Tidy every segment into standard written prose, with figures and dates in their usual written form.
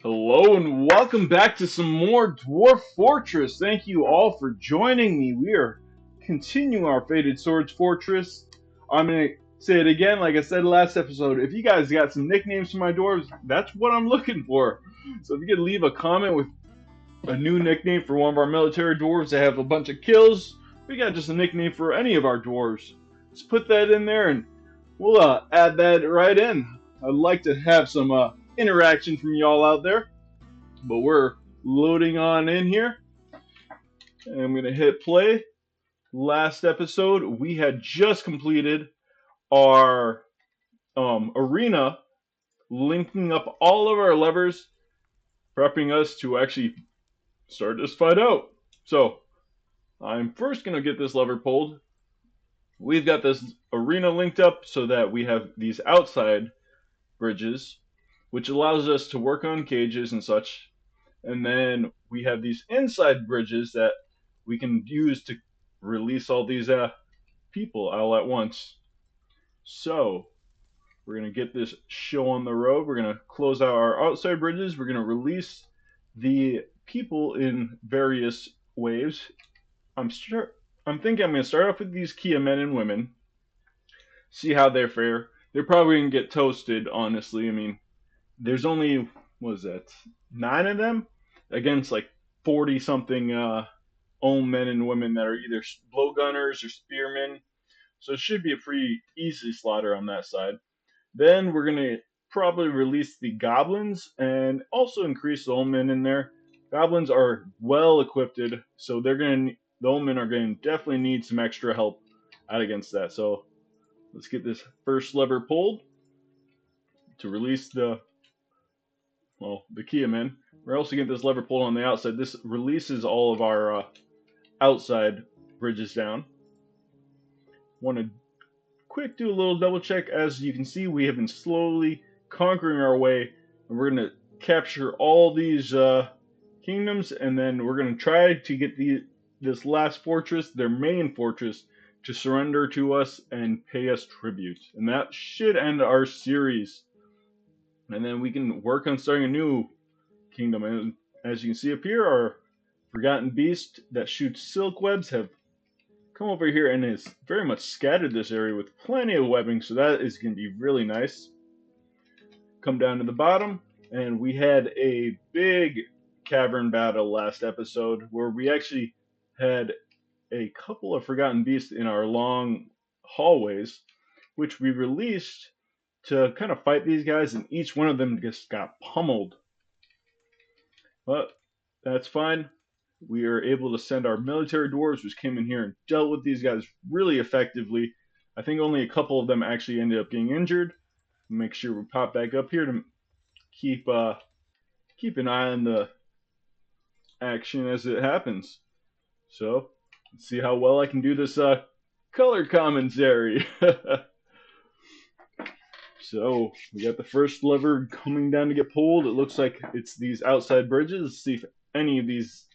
Hello and welcome back to some more Dwarf Fortress. Thank you all for joining me. We are continuing our Fated Swords Fortress. I'm going to say it again, like I said last episode. If you guys got some nicknames for my dwarves, that's what I'm looking for. So if you could leave a comment with a new nickname for one of our military dwarves that have a bunch of kills, we got just a nickname for any of our dwarves. Just put that in there and we'll add that right in. I'd like to have some interaction from y'all out there. But we're loading on in here. And I'm going to hit play. Last episode, we had just completed our arena, linking up all of our levers, prepping us to actually start this fight out. So, I'm first going to get this lever pulled. We've got this arena linked up so that we have these outside bridges, which allows us to work on cages and such. And then we have these inside bridges that we can use to release all these people all at once. So we're going to get this show on the road. We're going to close out our outside bridges. We're going to release the people in various waves. I'm thinking I'm going to start off with these Kia men and women, see how they fare. They're probably going to get toasted, honestly. I mean, there's only, what was that, 9 of them against like 40 something own men and women that are either blowgunners or spearmen. So it should be a pretty easy slaughter on that side. Then we're going to probably release the goblins and also increase the omen in there. Goblins are well equipped, so the omen are going to definitely need some extra help out against that. So let's get this first lever pulled to release the Kia men. We're also getting this lever pulled on the outside. This releases all of our outside bridges down. Want to quick do a little double check. As you can see, we have been slowly conquering our way, and we're going to capture all these kingdoms, and then we're going to try to get this last fortress, their main fortress, to surrender to us and pay us tribute. And that should end our series. And then we can work on starting a new kingdom. And as you can see up here, our forgotten beast that shoots silk webs have come over here and has very much scattered this area with plenty of webbing, so that is going to be really nice. Come down to the bottom, and we had a big cavern battle last episode where we actually had a couple of forgotten beasts in our long hallways, which we released to kind of fight these guys, and each one of them just got pummeled. But that's fine. We are able to send our military dwarves, which came in here and dealt with these guys really effectively. I think only a couple of them actually ended up getting injured. Make sure we pop back up here to keep an eye on the action as it happens. So let's see how well I can do this color commentary. So we got the first lever coming down to get pulled. It looks like it's these outside bridges. Let's see if any of these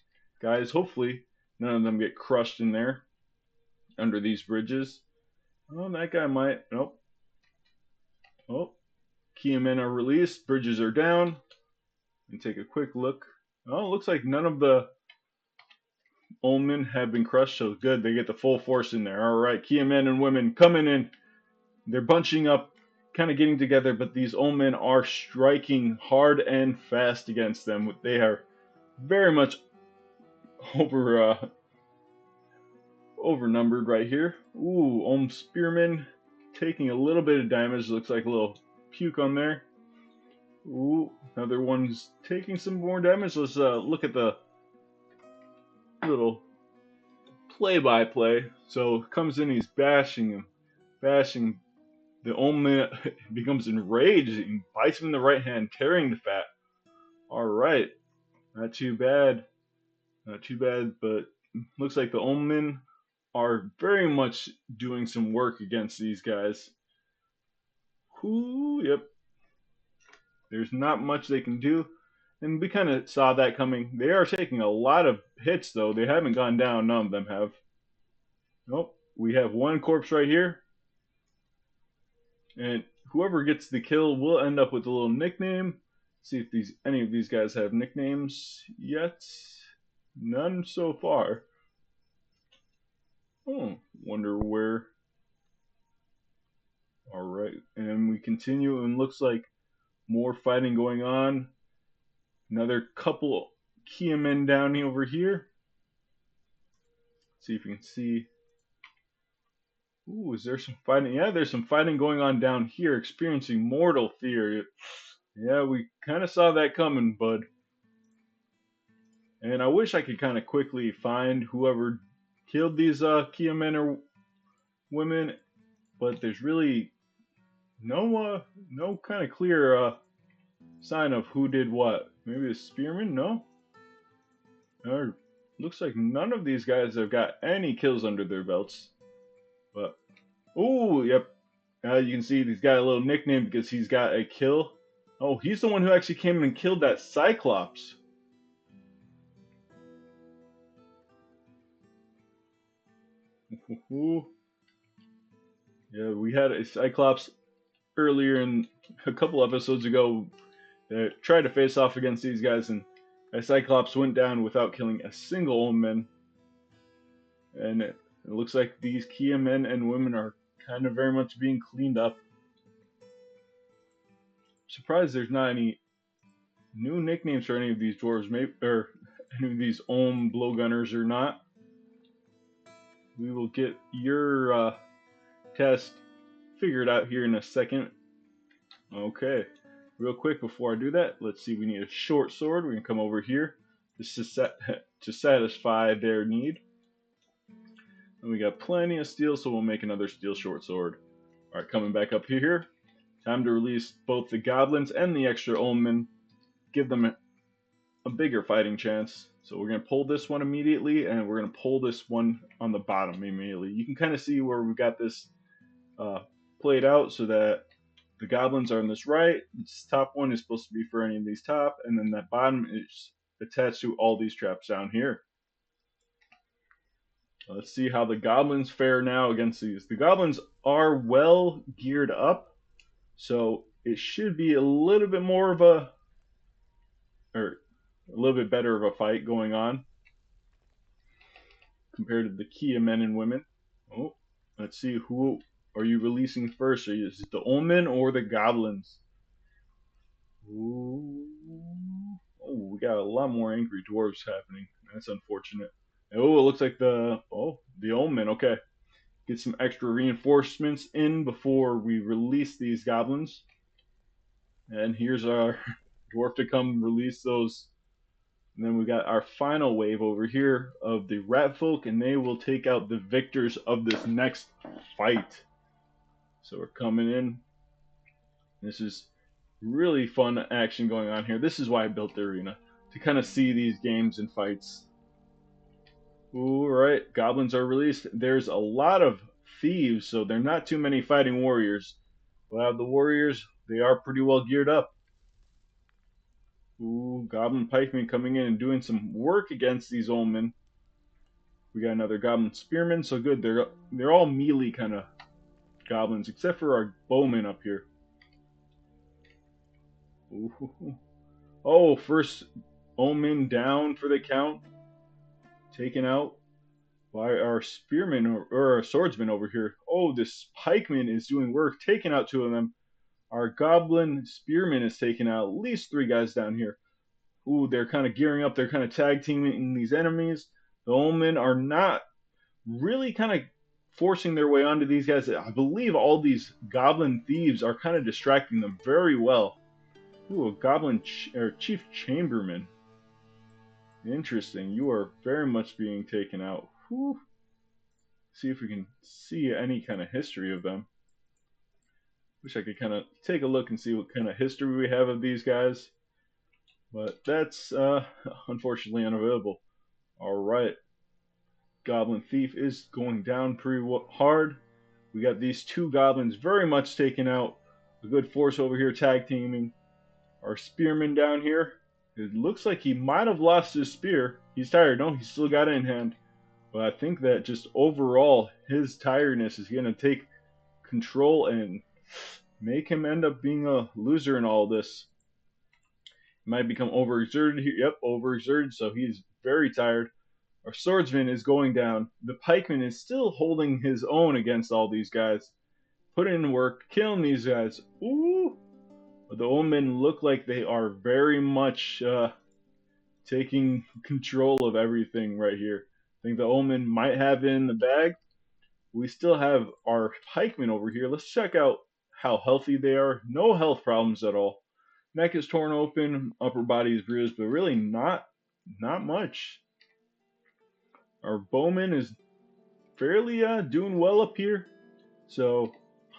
guys, hopefully none of them get crushed in there under these bridges. Oh, that guy might. Nope. Oh, key men are released. Bridges are down. And take a quick look. Oh, it looks like none of the omen have been crushed, so good. They get the full force in there. All right, key men and women coming in. They're bunching up, kind of getting together, but these omen are striking hard and fast against them. They are very much overnumbered right here. Ooh, Spearman taking a little bit of damage. Looks like a little puke on there. Ooh, another one's taking some more damage. Let's look at the little play-by-play. So comes in, he's bashing him, bashing. The omen becomes enraged and bites him in the right hand, carrying the fat. All right, not too bad, but looks like the omen are very much doing some work against these guys. Ooh, yep. There's not much they can do. And we kind of saw that coming. They are taking a lot of hits, though. They haven't gone down. None of them have. Nope. We have one corpse right here. And whoever gets the kill will end up with a little nickname. See if any of these guys have nicknames yet. None so far. Oh, wonder where. All right, and we continue, and looks like more fighting going on. Another couple Kia men down over here. See if you can see. Ooh, is there some fighting? Yeah, there's some fighting going on down here, experiencing mortal fear. Yeah, we kind of saw that coming, bud. And I wish I could kind of quickly find whoever killed these Kia men or women, but there's really no kind of clear sign of who did what. Maybe a spearman? No. Or looks like none of these guys have got any kills under their belts. But oh, yep. You can see he's got a little nickname because he's got a kill. Oh, he's the one who actually came and killed that Cyclops. Yeah, we had a Cyclops earlier in a couple episodes ago that tried to face off against these guys, and a Cyclops went down without killing a single omen. And it looks like these Kia men and women are kind of very much being cleaned up. Surprised there's not any new nicknames for any of these dwarves, maybe, or any of these ohm blowgunners or not. We will get your test figured out here in a second. Okay, real quick before I do that, let's see. We need a short sword. We're gonna come over here. This is to satisfy their need. And we got plenty of steel, so we'll make another steel short sword. All right, coming back up here. Time to release both the goblins and the extra omen. Give them a bigger fighting chance. So we're going to pull this one immediately, and we're going to pull this one on the bottom immediately. You can kind of see where we've got this played out so that the goblins are on this right. This top one is supposed to be for any of these top, and then that bottom is attached to all these traps down here. Let's see how the goblins fare now against these. The goblins are well geared up, so it should be a little bit more of a, or a little bit better of a fight going on compared to the Kia men and women. Oh, let's see, who are you releasing first? Is it the Omen or the Goblins? Ooh. Oh, we got a lot more angry dwarves happening. That's unfortunate. Oh, it looks like the Omen. Okay, get some extra reinforcements in before we release these goblins. And here's our dwarf to come release those. And then we got our final wave over here of the rat folk, and they will take out the victors of this next fight. So we're coming in. This is really fun action going on here. This is why I built the arena, to kind of see these games and fights. All right, goblins are released. There's a lot of thieves, so they're not too many fighting warriors. But the warriors, they are pretty well geared up. Ooh, goblin pikemen coming in and doing some work against these omen. We got another goblin spearman, so good. They're all melee kind of goblins, except for our bowman up here. Ooh. Oh, first omen down for the count. Taken out by our spearman or our swordsman over here. Oh, this pikeman is doing work, taking out two of them. Our goblin spearman is taking out at least three guys down here. Ooh, they're kind of gearing up. They're kind of tag teaming these enemies. The omen are not really kind of forcing their way onto these guys. I believe all these goblin thieves are kind of distracting them very well. Ooh, a goblin chief chamberman. Interesting. You are very much being taken out. Whew. See if we can see any kind of history of them. Wish I could kind of take a look and see what kind of history we have of these guys. But that's unfortunately unavailable. All right. Goblin Thief is going down pretty hard. We got these two goblins very much taken out. A good force over here tag teaming. Our spearman down here. It looks like he might have lost his spear. He's tired. No, he's still got it in hand. But I think that just overall, his tiredness is going to take control and make him end up being a loser in all this. Might become overexerted here. Yep, overexerted, so he's very tired. Our swordsman is going down. The pikeman is still holding his own against all these guys. Putting in work, killing these guys. Ooh! The old men look like they are very much taking control of everything right here. I think the omen might have it in the bag. We still have our pikemen over here. Let's check out how healthy they are. No health problems at all. Neck is torn open, upper body is bruised, but really not much. Our bowman is fairly doing well up here. So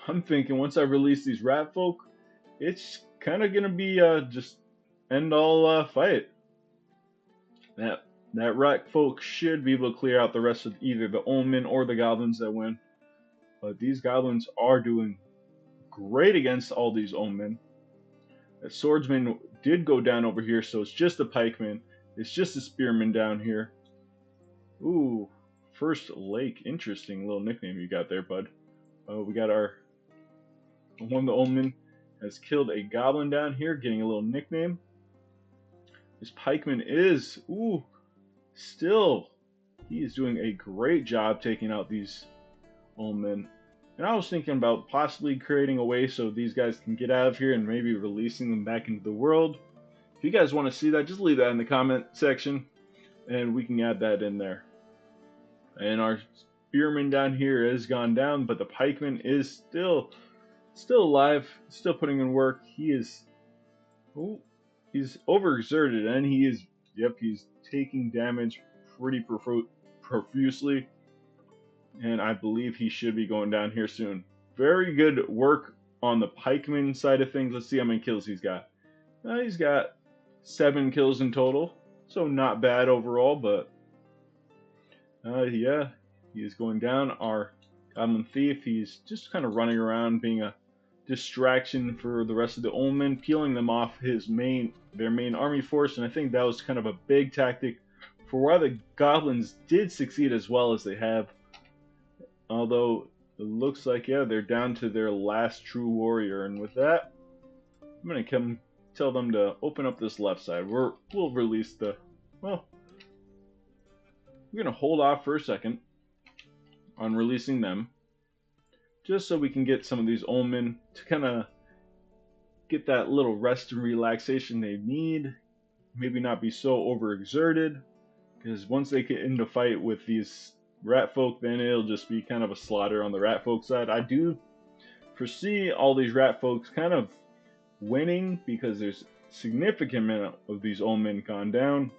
I'm thinking once I release these rat folk, it's kind of gonna be just end all fight. That that rat folk should be able to clear out the rest of either the omen or the goblins that win. But these goblins are doing great against all these omen. The swordsman did go down over here, so it's just the pikeman. It's just the spearman down here. Ooh, first lake. Interesting little nickname you got there, bud. We got our one of the omen has killed a goblin down here, getting a little nickname. This pikeman is still he is doing a great job taking out these omen. And I was thinking about possibly creating a way so these guys can get out of here and maybe releasing them back into the world. If you guys want to see that, just leave that in the comment section and we can add that in there. And our spearman down here has gone down, but the pikeman is still alive, still putting in work. He's overexerted and he's taking damage pretty profusely. And I believe he should be going down here soon. Very good work on the pikeman side of things. Let's see how many kills he's got. He's got 7 kills in total, so not bad overall, but yeah, he is going down. Our goblin thief, he's just kind of running around being a distraction for the rest of the omen, peeling them off their main army force, and I think that was kind of a big tactic for why the goblins did succeed as well as they have. Although it looks like, yeah, they're down to their last true warrior. And with that, I'm going to come tell them to open up this left side. We'll release we're going to hold off for a second on releasing them. Just so we can get some of these omen to kind of get that little rest and relaxation they need. Maybe not be so overexerted. Because once they get into fight with these rat folk, then it'll just be kind of a slaughter on the rat folk side. I do foresee all these rat folks kind of winning because there's significant amount of these omen gone down,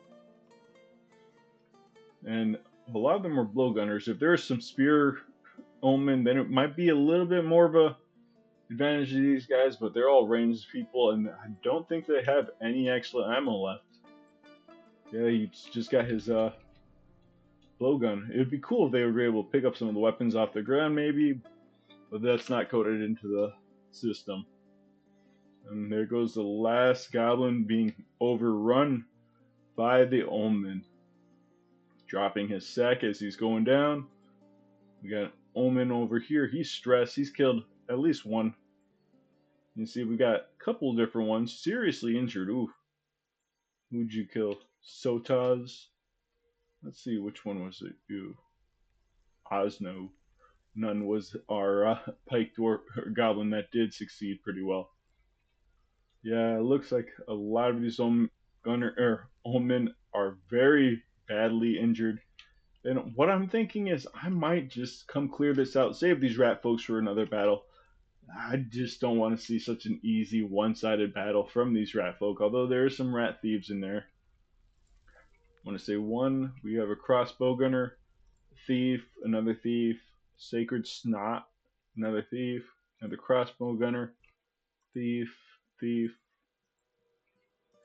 and a lot of them are blowgunners. If there's some spear omen, then it might be a little bit more of a advantage to these guys, but they're all ranged people, and I don't think they have any extra ammo left. Yeah, he's just got his blowgun. It would be cool if they were able to pick up some of the weapons off the ground, maybe, but that's not coded into the system. And there goes the last goblin being overrun by the omen. Dropping his sack as he's going down. We got omen over here. He's stressed. He's killed at least one. You see, we got a couple different ones. Seriously injured. Ooh. Who'd you kill? Sotaz. Let's see, which one was it? You. Osno. None was our pike dwarf goblin that did succeed pretty well. Yeah, it looks like a lot of these omen are very badly injured. And what I'm thinking is I might just come clear this out, save these rat folks for another battle. I just don't want to see such an easy one-sided battle from these rat folk, although there are some rat thieves in there. I want to say one, we have a crossbow gunner, thief, another thief, sacred snot, another thief, another crossbow gunner, thief, thief,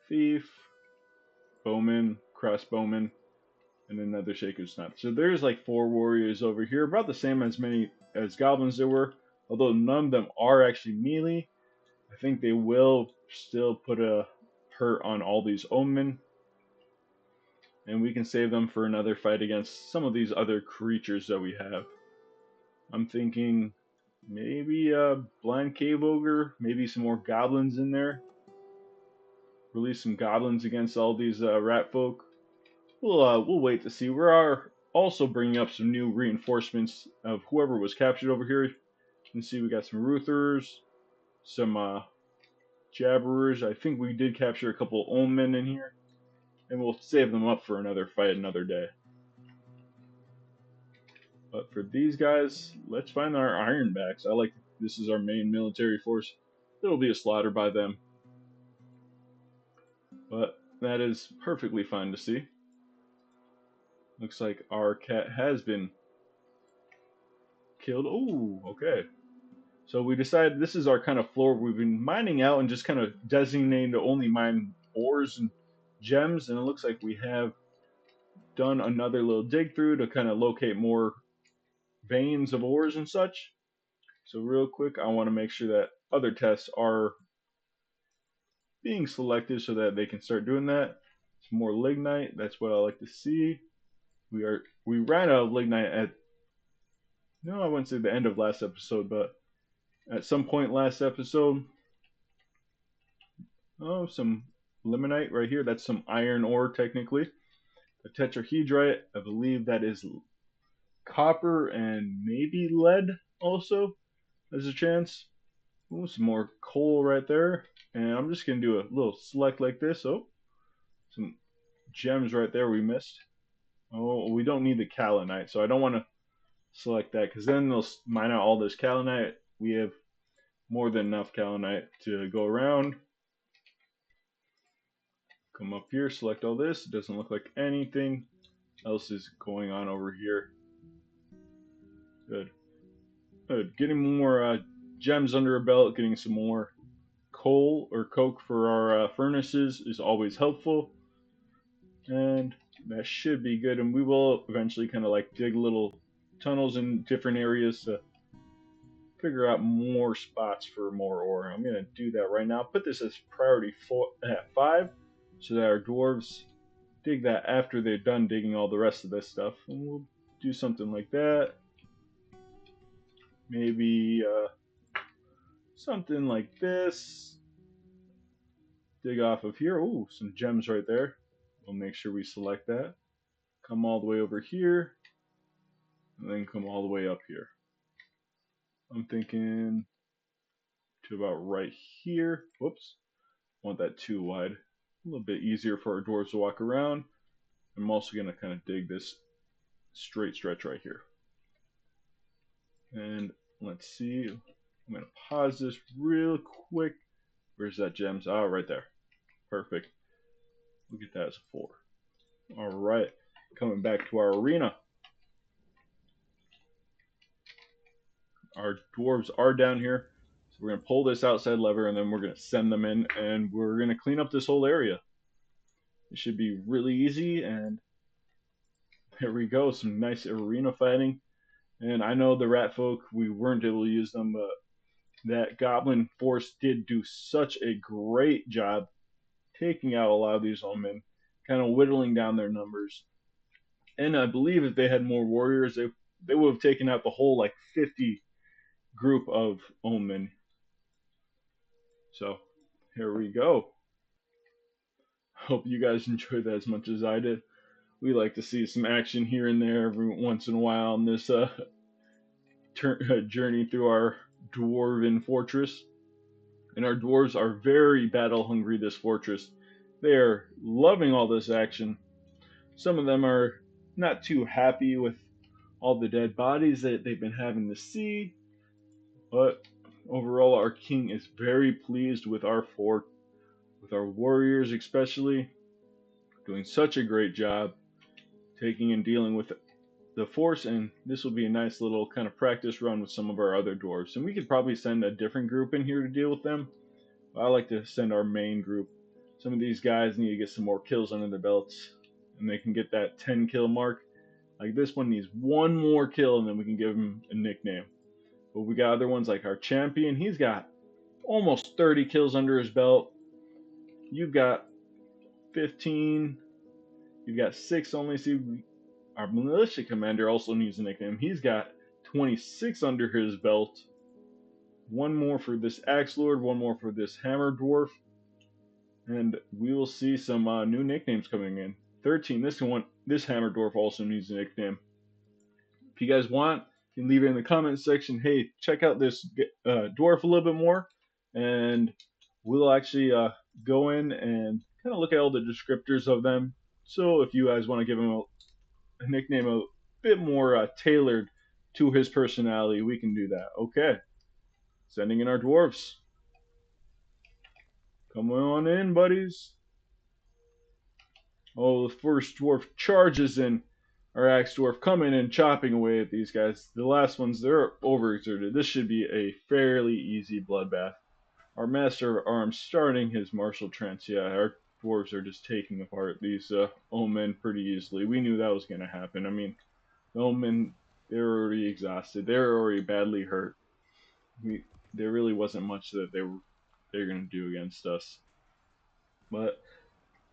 thief, bowman, crossbowman, and another sacred snot. So there's like 4 warriors over here, about the same as many as goblins there were, although none of them are actually melee. I think they will still put a hurt on all these omen, and we can save them for another fight against some of these other creatures that we have. I'm thinking maybe a blind cave ogre, maybe some more goblins in there. release some goblins against all these rat folk. We'll wait to see. We are also bringing up some new reinforcements of whoever was captured over here. You can see we got some Ruthers, some Jabberers. I think we did capture a couple Omen in here, and we'll save them up for another fight another day. But for these guys, let's find our Ironbacks. I like this is our main military force. It'll be a slaughter by them, but that is perfectly fine to see. Looks like our cat has been killed. Oh, okay. So we decided this is our kind of floor. We've been mining out and just kind of designating to only mine ores and gems, and it looks like we have done another little dig through to kind of locate more veins of ores and such. So real quick, I want to make sure that other tests are being selected so that they can start doing that. Some more lignite. That's what I like to see. We ran out of lignite at, no, I wouldn't say the end of last episode, but at some point last episode. Oh, some limonite right here. That's some iron ore technically. A tetrahedrite. I believe that is copper and maybe lead also. There's a chance. Ooh, some more coal right there. And I'm just going to do a little select like this. Oh, some gems right there we missed. Oh, we don't need the kaolinite, so I don't want to select that because then they'll mine out all this kaolinite. We have more than enough kaolinite to go around. Come up here, select all this. It doesn't look like anything else is going on over here. Good. Good. Getting more gems under a belt, getting some more coal or coke for our furnaces is always helpful. And that should be good. And we will eventually kind of like dig little tunnels in different areas to figure out more spots for more ore. I'm going to do that right now. Put this as priority 5 so that our dwarves dig that after they're done digging all the rest of this stuff. And we'll do something like that. Maybe something like this. Dig off of here. Ooh, some gems right there. We'll make sure we select that. Come all the way over here. And then come all the way up here. I'm thinking to about right here. Whoops. Want that too wide. A little bit easier for our dwarves to walk around. I'm also going to kind of dig this straight stretch right here. And let's see. I'm going to pause this real quick. Where's that gems? Oh, right there. Perfect. We'll get that as a 4. All right. Coming back to our arena. Our dwarves are down here. So we're going to pull this outside lever and then we're going to send them in and we're going to clean up this whole area. It should be really easy, and there we go. Some nice arena fighting. And I know the rat folk, we weren't able to use them, but that goblin force did do such a great job taking out a lot of these omen, kind of whittling down their numbers. And I believe if they had more warriors, they would have taken out the whole like 50 group of omen. So here we go. Hope you guys enjoyed that as much as I did. We like to see some action here and there every once in a while on this journey through our dwarven fortress. And our dwarves are very battle hungry this fortress. They are loving all this action. Some of them are not too happy with all the dead bodies that they've been having to see. But overall, our king is very pleased with our fort, with our warriors especially, doing such a great job taking and dealing with the force, and this will be a nice little kind of practice run with some of our other dwarves. And we could probably send a different group in here to deal with them. I like to send our main group. Some of these guys need to get some more kills under their belts, and they can get that 10 kill mark. Like this one needs one more kill, and then we can give him a nickname. But we got other ones like our champion. He's got almost 30 kills under his belt. You've got 15. You've got 6 only. See, our militia commander also needs a nickname. He's got 26 under his belt. One more for this axe lord, one more for this hammer dwarf. And we will see some new nicknames coming in. 13. This hammer dwarf also needs a nickname. If you guys want, you can leave it in the comments section. Hey, check out this dwarf a little bit more, and we'll actually go in and kind of look at all the descriptors of them. So if you guys want to give him a nickname a bit more tailored to his personality, we can do that. Okay, sending in our dwarves. Come on in, buddies. Oh, the first dwarf charges in. Our axe dwarf coming and chopping away at these guys. The last ones, they're overexerted. This should be a fairly easy bloodbath. Our master of arms starting his martial trance. Yeah, our dwarves are just taking apart these omen pretty easily. We knew that was going to happen. I mean, the omen, they're already exhausted. They're already badly hurt. There really wasn't much that they're going to do against us. But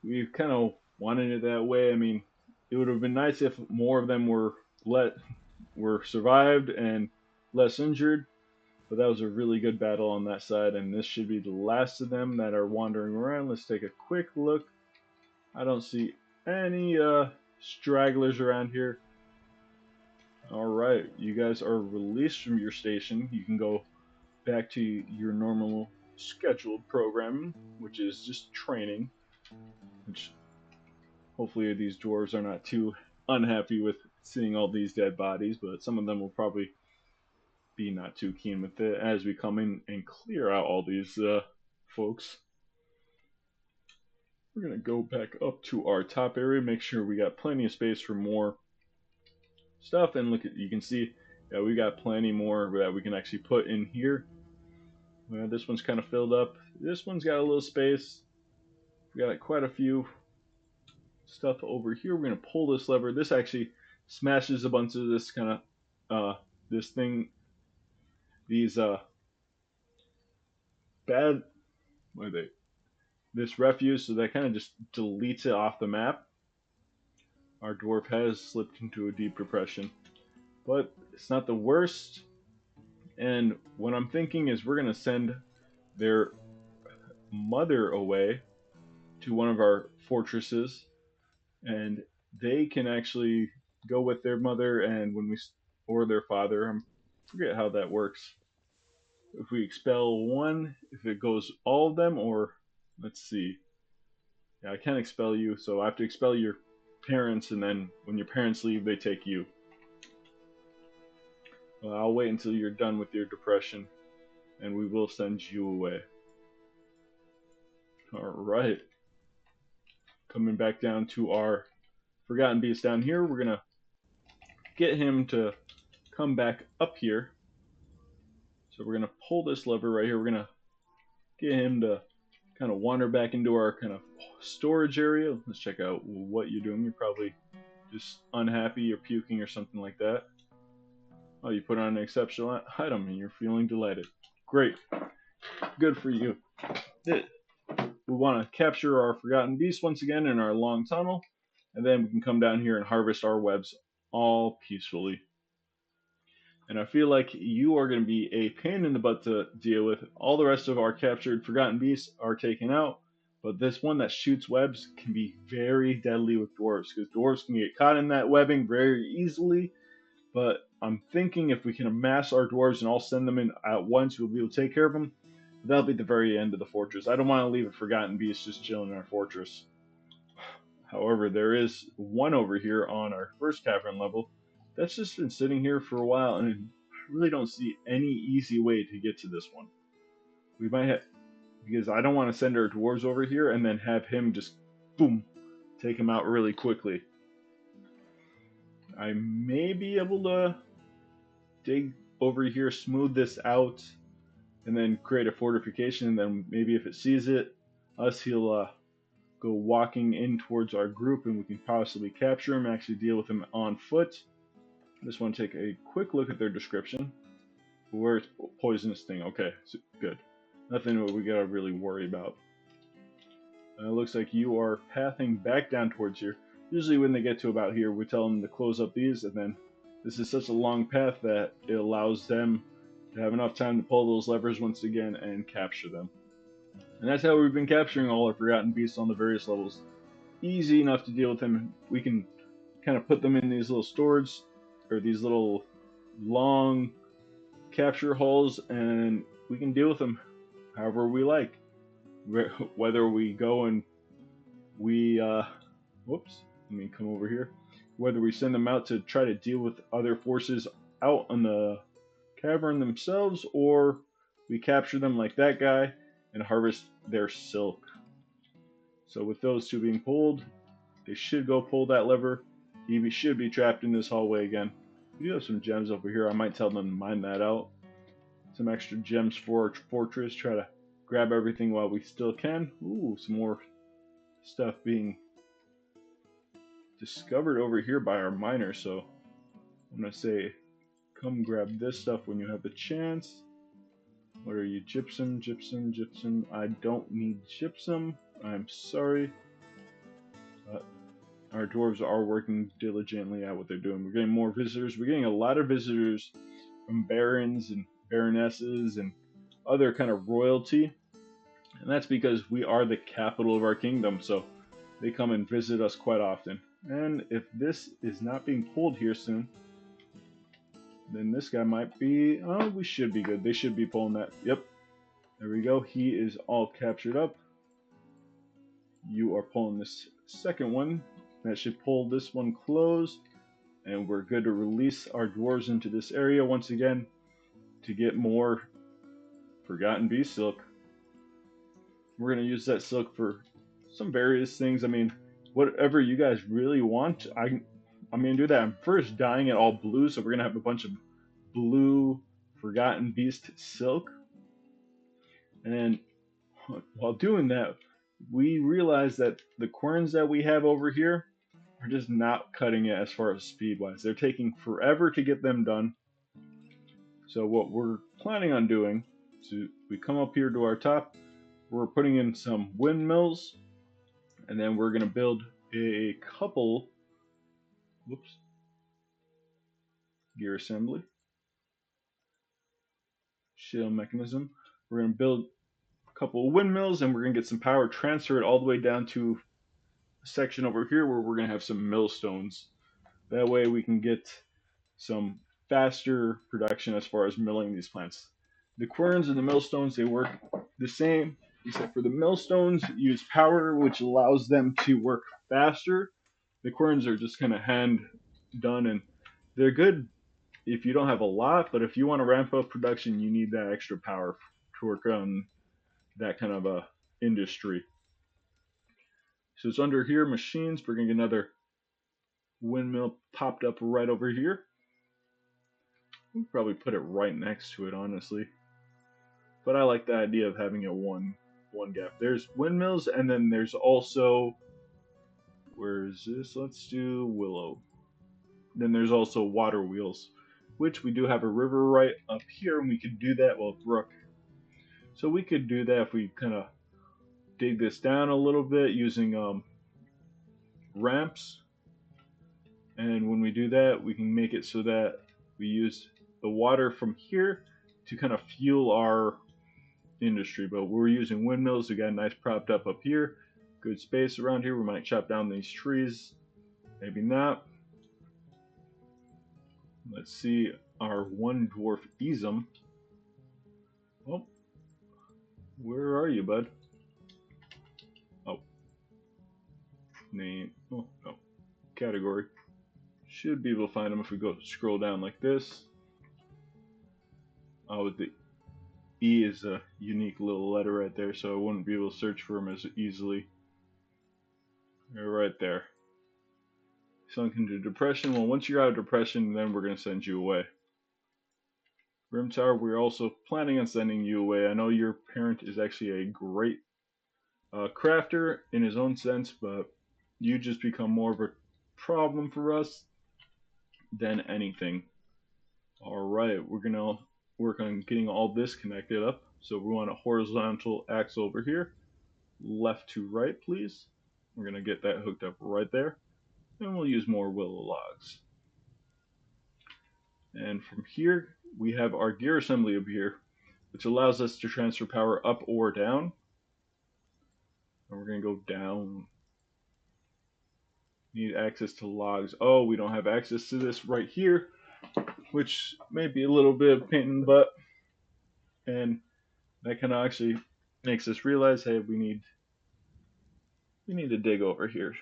we've kind of wanted it that way. I mean, it would have been nice if more of them were survived and less injured. But that was a really good battle on that side, and this should be the last of them that are wandering around. Let's take a quick look. I don't see any stragglers around here. All right, you guys are released from your station. You can go back to your normal scheduled programming, which is just training, which hopefully these dwarves are not too unhappy with seeing all these dead bodies, but some of them will probably be not too keen with it as we come in and clear out all these folks. We're going to go back up to our top area, make sure we got plenty of space for more stuff, and look at, you can see, yeah, we got plenty more that we can actually put in here. This one's kind of filled up. This one's got a little space. We got quite a few stuff over here. We're going to pull this lever. This actually smashes a bunch of this kind of this thing, these bad, what are they, this refuse, so that kind of just deletes it off the map. Our dwarf has slipped into a deep depression, but it's not the worst. And what I'm thinking is we're going to send their mother away to one of our fortresses, and they can actually go with their mother, and when we, or their father, I forget how that works. If we expel one, if it goes all of them, or let's see. Yeah, I can't expel you, so I have to expel your parents, and then when your parents leave, they take you. Well, I'll wait until you're done with your depression, and we will send you away. Alright. Coming back down to our Forgotten Beast down here, we're going to get him to come back up here. So we're going to pull this lever right here. We're going to get him to kind of wander back into our kind of storage area. Let's check out what you're doing. You're probably just unhappy or puking or something like that. Oh, you put on an exceptional item and you're feeling delighted. Great. Good for you. We want to capture our Forgotten Beast once again in our long tunnel, and then we can come down here and harvest our webs all peacefully. And I feel like you are going to be a pain in the butt to deal with. All the rest of our captured Forgotten Beasts are taken out, but this one that shoots webs can be very deadly with dwarves, because dwarves can get caught in that webbing very easily. But I'm thinking if we can amass our dwarves and all send them in at once, we'll be able to take care of them. That'll be the very end of the fortress. I don't want to leave a Forgotten Beast just chilling in our fortress. However, there is one over here on our first cavern level that's just been sitting here for a while, and I really don't see any easy way to get to this one. We might have, because I don't want to send our dwarves over here and then have him just, boom, take him out really quickly. I may be able to dig over here, smooth this out, and then create a fortification, and then maybe if it sees it, he'll go walking in towards our group, and we can possibly capture him, actually deal with him on foot. I just want to take a quick look at their description. Where's poisonous thing? Okay, so good. Nothing we gotta really worry about. It looks like you are pathing back down towards here. Usually when they get to about here, we tell them to close up these, and then this is such a long path that it allows them to have enough time to pull those levers once again and capture them. And that's how we've been capturing all our forgotten beasts on the various levels. Easy enough to deal with them. We can kind of put them in these little storage or these little long capture holes, and we can deal with them however we like. Whether we go and we whoops, let me come over here. Whether we send them out to try to deal with other forces out on the cavern themselves, or we capture them like that guy and harvest their silk. So with those two being pulled, they should go pull that lever. He should be trapped in this hallway again. We do have some gems over here. I might tell them to mine that out. Some extra gems for our fortress. Try to grab everything while we still can. Ooh, some more stuff being discovered over here by our miner. So I'm going to say, come grab this stuff when you have the chance. What are you? Gypsum, gypsum, gypsum. I don't need gypsum. I'm sorry. Our dwarves are working diligently at what they're doing. We're getting more visitors. We're getting a lot of visitors from barons and baronesses and other kind of royalty. And that's because we are the capital of our kingdom. So they come and visit us quite often. And if this is not being pulled here soon, then this guy might be... Oh, we should be good. They should be pulling that. Yep. There we go. He is all captured up. You are pulling this second one. That should pull this one closed. And we're good to release our dwarves into this area once again to get more Forgotten Beast silk. We're going to use that silk for some various things. I mean, whatever you guys really want, I'm going to do that. I'm first dyeing it all blue, so we're going to have a bunch of blue Forgotten Beast silk. And while doing that, we realize that the querns that we have over here are just not cutting it as far as speed-wise. They're taking forever to get them done. So what we're planning on doing is we come up here to our top, we're putting in some windmills, and then we're going to build a couple, whoops, gear assembly, shell mechanism. We're going to build a couple of windmills, and we're going to get some power, transfer it all the way down to a section over here where we're going to have some millstones. That way we can get some faster production as far as milling these plants. The querns and the millstones, they work the same, except for the millstones use power, which allows them to work faster. The querns are just kind of hand done, and they're good if you don't have a lot, but if you want to ramp up production, you need that extra power to work on that kind of a industry. So it's under here, machines. We're going to get another windmill popped up right over here. We'll probably put it right next to it, honestly. But I like the idea of having it one gap. There's windmills, and then there's also, where is this? Let's do willow. Then there's also water wheels, which we do have a river right up here, and we could do that with brook. So we could do that if we kind of dig this down a little bit using ramps. And when we do that, we can make it so that we use the water from here to kind of fuel our industry. But we're using windmills. We got a nice propped up here. Good space around here. We might chop down these trees. Maybe not. Let's see our one dwarf Easem. Oh, where are you, bud? Oh, name. Oh, no. Category. Should be able to find him if we go scroll down like this. Oh, the E is a unique little letter right there, so I wouldn't be able to search for him as easily. They're right there. Sunk into depression. Well, once you're out of depression, then we're going to send you away. Grimtar, we're also planning on sending you away. I know your parent is actually a great crafter in his own sense, but you just become more of a problem for us than anything. Alright, we're going to work on getting all this connected up. So we want a horizontal axle over here. Left to right, please. We're going to get that hooked up right there. And we'll use more willow logs. And from here, we have our gear assembly up here, which allows us to transfer power up or down. And we're gonna go down. Need access to logs. Oh, we don't have access to this right here, which may be a little bit of pain in the butt. And that kind of actually makes us realize, hey, we need to dig over here.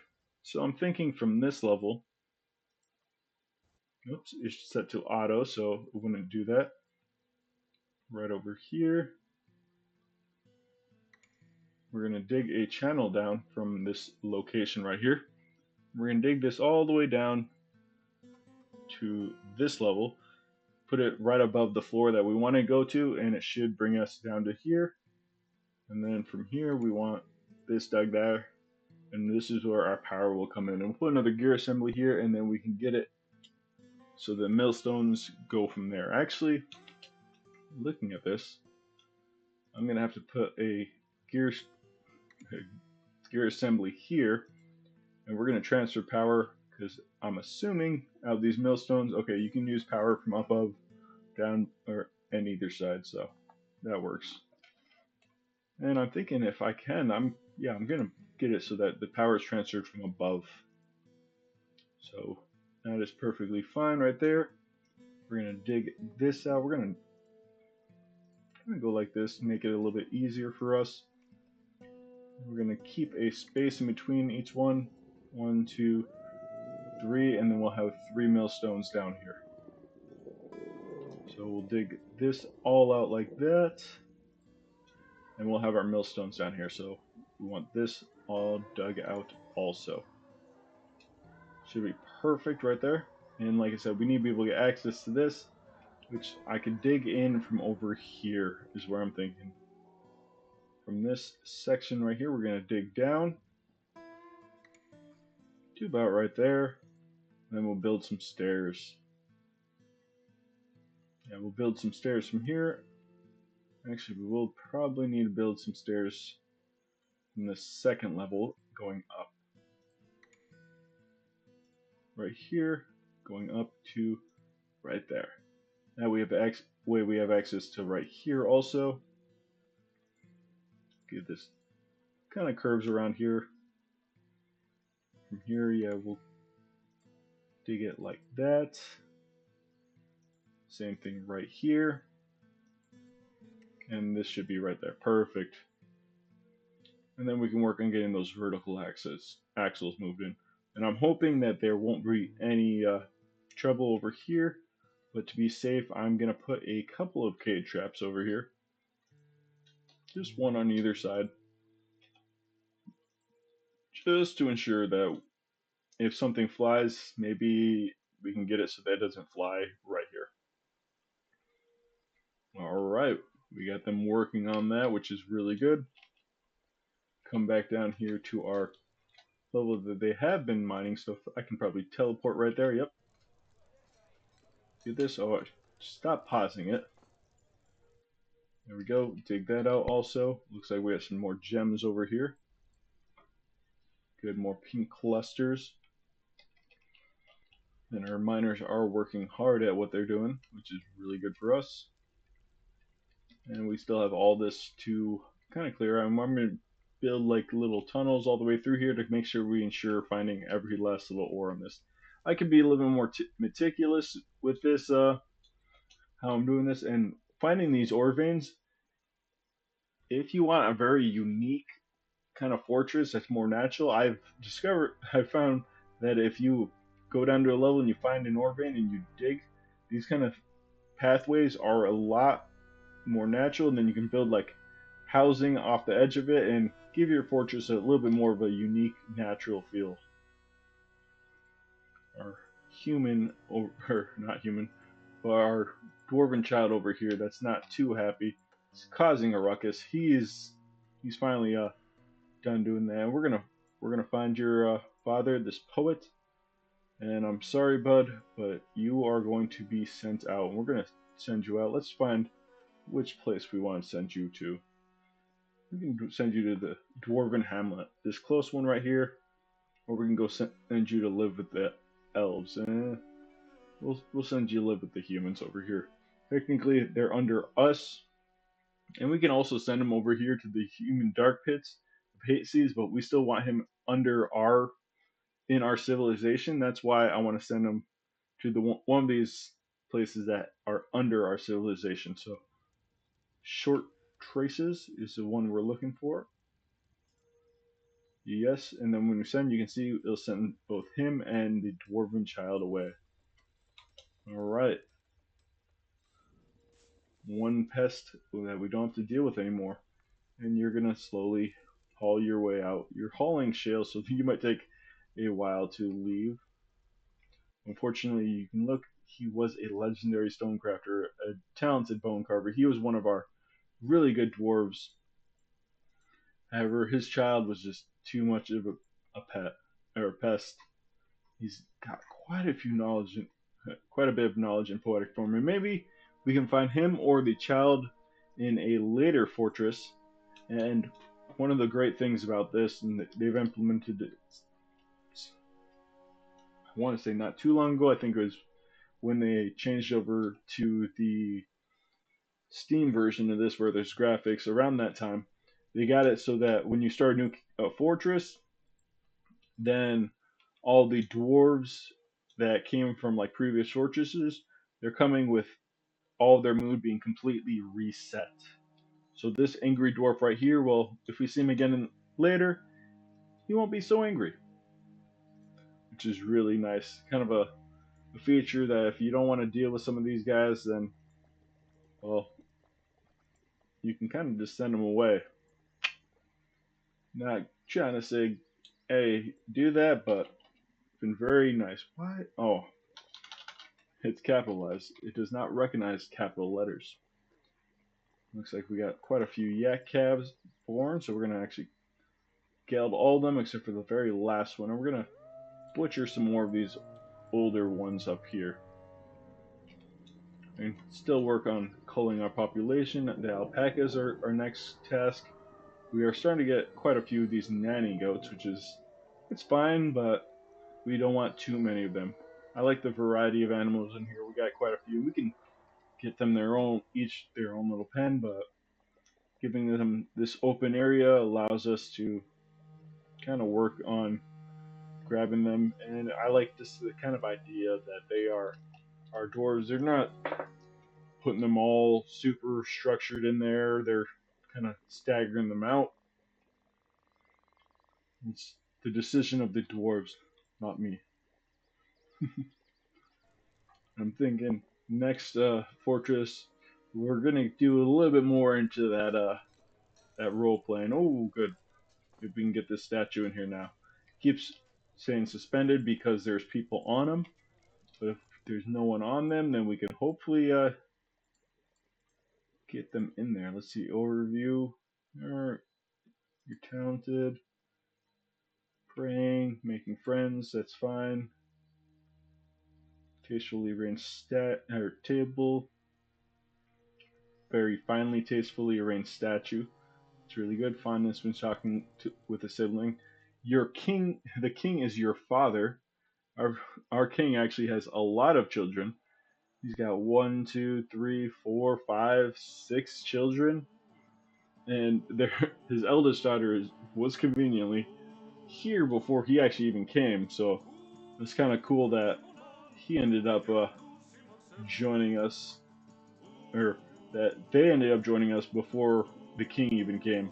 So I'm thinking from this level. Oops, it's set to auto, so we're gonna do that. Right over here. We're gonna dig a channel down from this location right here. We're gonna dig this all the way down to this level, put it right above the floor that we want to go to, and it should bring us down to here. And then from here, we want this dug there, and this is where our power will come in. And we'll put another gear assembly here, and then we can get it so the millstones go from there. Actually, looking at this, I'm gonna have to put a gear assembly here, and we're gonna transfer power because I'm assuming out of these millstones, okay, you can use power from above, down, or and either side, so that works. And I'm thinking if I can, I'm gonna get it so that the power is transferred from above. So that is perfectly fine right there. We're gonna dig this out. We're gonna go like this, make it a little bit easier for us. We're gonna keep a space in between each one. 1, 2, 3, and then we'll have 3 millstones down here. So we'll dig this all out like that, and we'll have our millstones down here. So we want this all dug out also. Should be perfect right there. And like I said, we need to be able to get access to this, which I could dig in from over here is where I'm thinking. From this section right here, we're going to dig down to about right there. And then we'll build some stairs. Yeah, we'll build some stairs from here. Actually, we will probably need to build some stairs from the second level going up. Right here, going up to right there. Now we have access to right here also. Get this kind of curves around here. From here, yeah, we'll dig it like that. Same thing right here. And this should be right there. Perfect. And then we can work on getting those vertical axles moved in. And I'm hoping that there won't be any trouble over here. But to be safe, I'm going to put a couple of cage traps over here. Just one on either side. Just to ensure that if something flies, maybe we can get it so that it doesn't fly right here. Alright, we got them working on that, which is really good. Come back down here to our level that they have been mining stuff. I can probably teleport right there, yep. Do this, oh, stop pausing it. There we go, dig that out also. Looks like we have some more gems over here. Good, more pink clusters. And our miners are working hard at what they're doing, which is really good for us. And we still have all this to kind of clear. I'm going to build like little tunnels all the way through here to make sure we ensure finding every last little ore on this. I could be a little bit more meticulous with this, how I'm doing this, and finding these ore veins. If you want a very unique kind of fortress that's more natural, I've found that if you go down to a level and you find an ore vein and you dig, these kind of pathways are a lot more natural, and then you can build like housing off the edge of it and give your fortress a little bit more of a unique natural feel. Our human, or not human, but our dwarven child over here that's not too happy, is causing a ruckus. He's finally done doing that. And we're gonna find your father, this poet, and I'm sorry, bud, but you are going to be sent out. And we're gonna send you out. Let's find which place we want to send you to. We can send you to the Dwarven Hamlet, this close one right here, or we can go send you to live with the elves. We'll send you to live with the humans over here. Technically, they're under us, and we can also send them over here to the human dark pits. seas, but we still want him in our civilization. That's why I want to send him to the one of these places that are under our civilization. So short traces is the one we're looking for. Yes, and then when we send, you can see it'll send both him and the dwarven child away. All right, one pest that we don't have to deal with anymore, and you're gonna slowly haul your way out. You're hauling shale, so you might take a while to leave. Unfortunately, you can look. He was a legendary stonecrafter, a talented bone carver. He was one of our really good dwarves. However, his child was just too much of a pet or a pest. He's got quite a bit of knowledge in poetic form, and maybe we can find him or the child in a later fortress. And one of the great things about this, and they've implemented it, I want to say not too long ago. I think it was when they changed over to the Steam version of this, where there's graphics. Around that time, they got it so that when you start a new fortress, then all the dwarves that came from like previous fortresses, they're coming with all of their mood being completely reset. So this angry dwarf right here, well, if we see him again later, he won't be so angry, which is really nice. Kind of a feature that if you don't want to deal with some of these guys, then well, you can kind of just send them away. Not trying to say, hey, do that, but it's been very nice. Why? Oh, it's capitalized. It does not recognize capital letters. Looks like we got quite a few yak calves born, so we're gonna actually geld all of them except for the very last one, and we're gonna butcher some more of these older ones up here. And still work on culling our population. The alpacas are our next task. We are starting to get quite a few of these nanny goats, which is it's fine, but we don't want too many of them. I like the variety of animals in here. We got quite a few. We can get them each their own little pen, but giving them this open area allows us to kind of work on grabbing them. And I like this the kind of idea that they are our dwarves. They're not putting them all super structured in there. They're kind of staggering them out. It's the decision of the dwarves, not me. I'm thinking next fortress, we're gonna do a little bit more into that role playing. Oh, good. If we can get this statue in here now. Keeps saying suspended because there's people on them. But if there's no one on them, then we can hopefully get them in there. Let's see, overview. You're talented. Praying, making friends, that's fine. Tastefully arranged table. Very finely, tastefully arranged statue. It's really good. Fondness when talking with a sibling. Your king, the king is your father. Our our king actually has a lot of children. He's got one, two, three, four, five, six children, and his eldest daughter was conveniently here before he actually even came. So it's kind of cool that he ended up joining us, or that they ended up joining us before the king even came.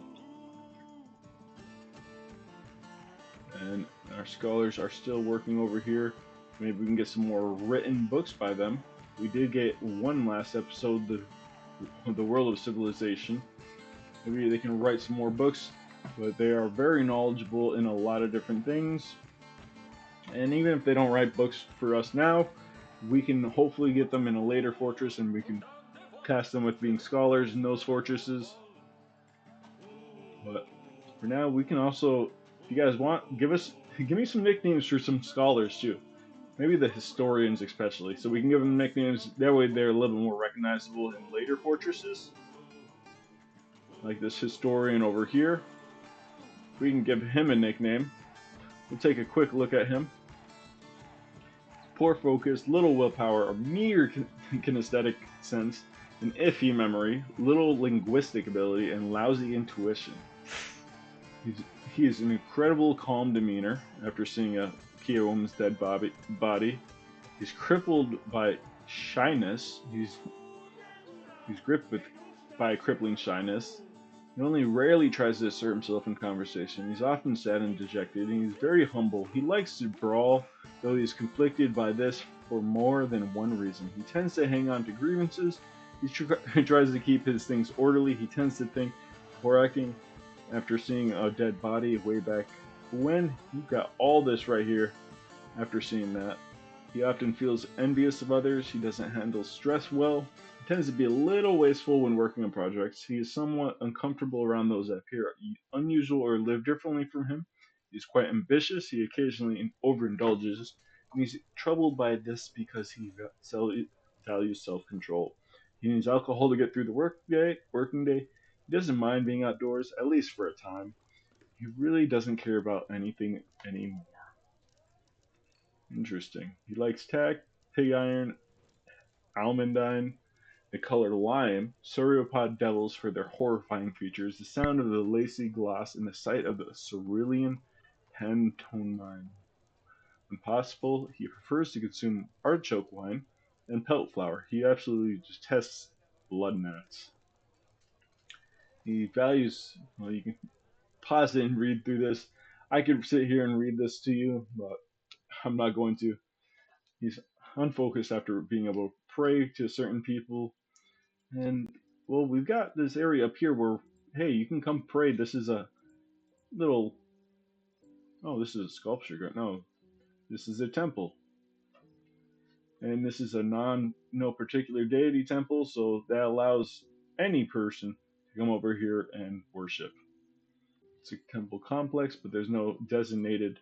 And our scholars are still working over here. Maybe we can get some more written books by them. We did get one last episode, the World of Civilization. Maybe they can write some more books, but they are very knowledgeable in a lot of different things. And even if they don't write books for us now, we can hopefully get them in a later fortress, and we can task them with being scholars in those fortresses. But for now, we can also, if you guys want, give me some nicknames for some scholars too. Maybe the historians especially, so we can give them nicknames. That way, they're a little bit more recognizable in later fortresses. Like this historian over here, we can give him a nickname. We'll take a quick look at him. Poor focus, little willpower, a mere kinesthetic sense, an iffy memory, little linguistic ability, and lousy intuition. he has an incredible calm demeanor after seeing a Kia woman's dead body. He's crippled by shyness. He's gripped by a crippling shyness. He only rarely tries to assert himself in conversation. He's often sad and dejected, and he's very humble. He likes to brawl, though he is conflicted by this for more than one reason. He tends to hang on to grievances. He tries to keep his things orderly. He tends to think before acting. After seeing a dead body way back when, you've got all this right here after seeing that. He often feels envious of others. He doesn't handle stress well. He tends to be a little wasteful when working on projects. He is somewhat uncomfortable around those that appear unusual or live differently from him. He's quite ambitious. He occasionally overindulges, and he's troubled by this because he values self-control. He needs alcohol to get through the working day. He doesn't mind being outdoors, at least for a time. He really doesn't care about anything anymore. Interesting. He likes tack, pig iron, almandine, the color lime, sauropod devils for their horrifying features, the sound of the lacy gloss, and the sight of the cerulean pantomime. When possible, he prefers to consume artichoke wine and pelt flour. He absolutely detests blood gnats. He values, well, you can pause it and read through this. I could sit here and read this to you, but I'm not going to. He's unfocused after being able to pray to certain people. And, well, we've got this area up here where, hey, you can come pray. This is a little, oh, this is a sculpture. No, this is a temple. And this is a no particular deity temple, so that allows any person to come over here and worship. It's a temple complex, but there's no designated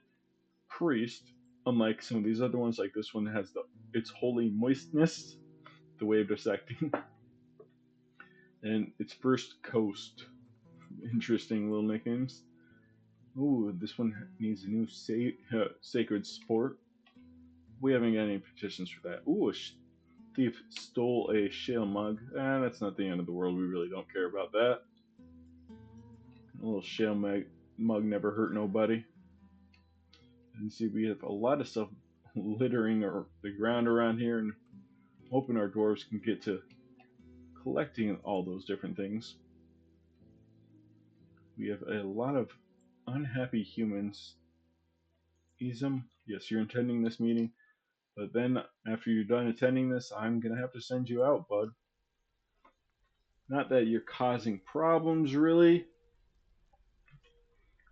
priest, unlike some of these other ones. Like this one has its holy moistness, the way of dissecting, and its first coast. Interesting little nicknames. Ooh, this one needs a new sacred sport. We haven't got any petitions for that. Ooh, a thief stole a shale mug. That's not the end of the world. We really don't care about that. A little shale mug never hurt nobody. And see, we have a lot of stuff littering the ground around here, and hoping our dwarves can get to collecting all those different things. We have a lot of unhappy humans. Ism, yes, you're attending this meeting, but then after you're done attending this, I'm gonna have to send you out, bud. Not that you're causing problems, really,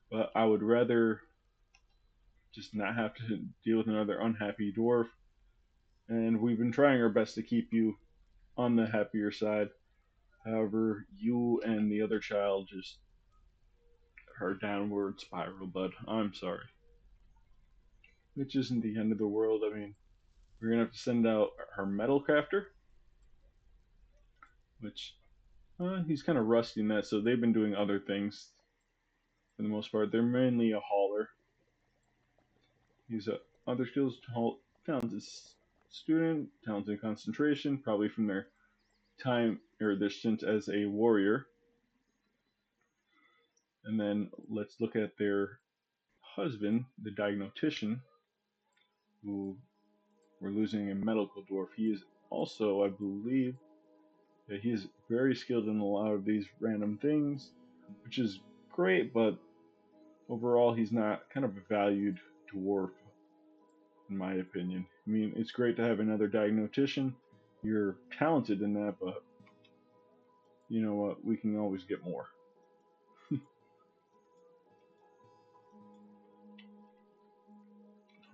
but I would rather just not have to deal with another unhappy dwarf. And we've been trying our best to keep you on the happier side. However, you and the other child just are downward spiral, bud. I'm sorry. Which isn't the end of the world. I mean, we're gonna have to send out our metal crafter, which he's kind of rusty in that. So they've been doing other things for the most part. They're mainly a hauler. He's other skills, talented student, talented concentration, probably from their time or their stint as a warrior. And then let's look at their husband, the diagnostician, who we're losing a medical dwarf. He is also, I believe, that he is very skilled in a lot of these random things, which is great, but overall he's not kind of a valued dwarf, in my opinion. I mean, it's great to have another diagnostician. You're talented in that, but you know what? We can always get more.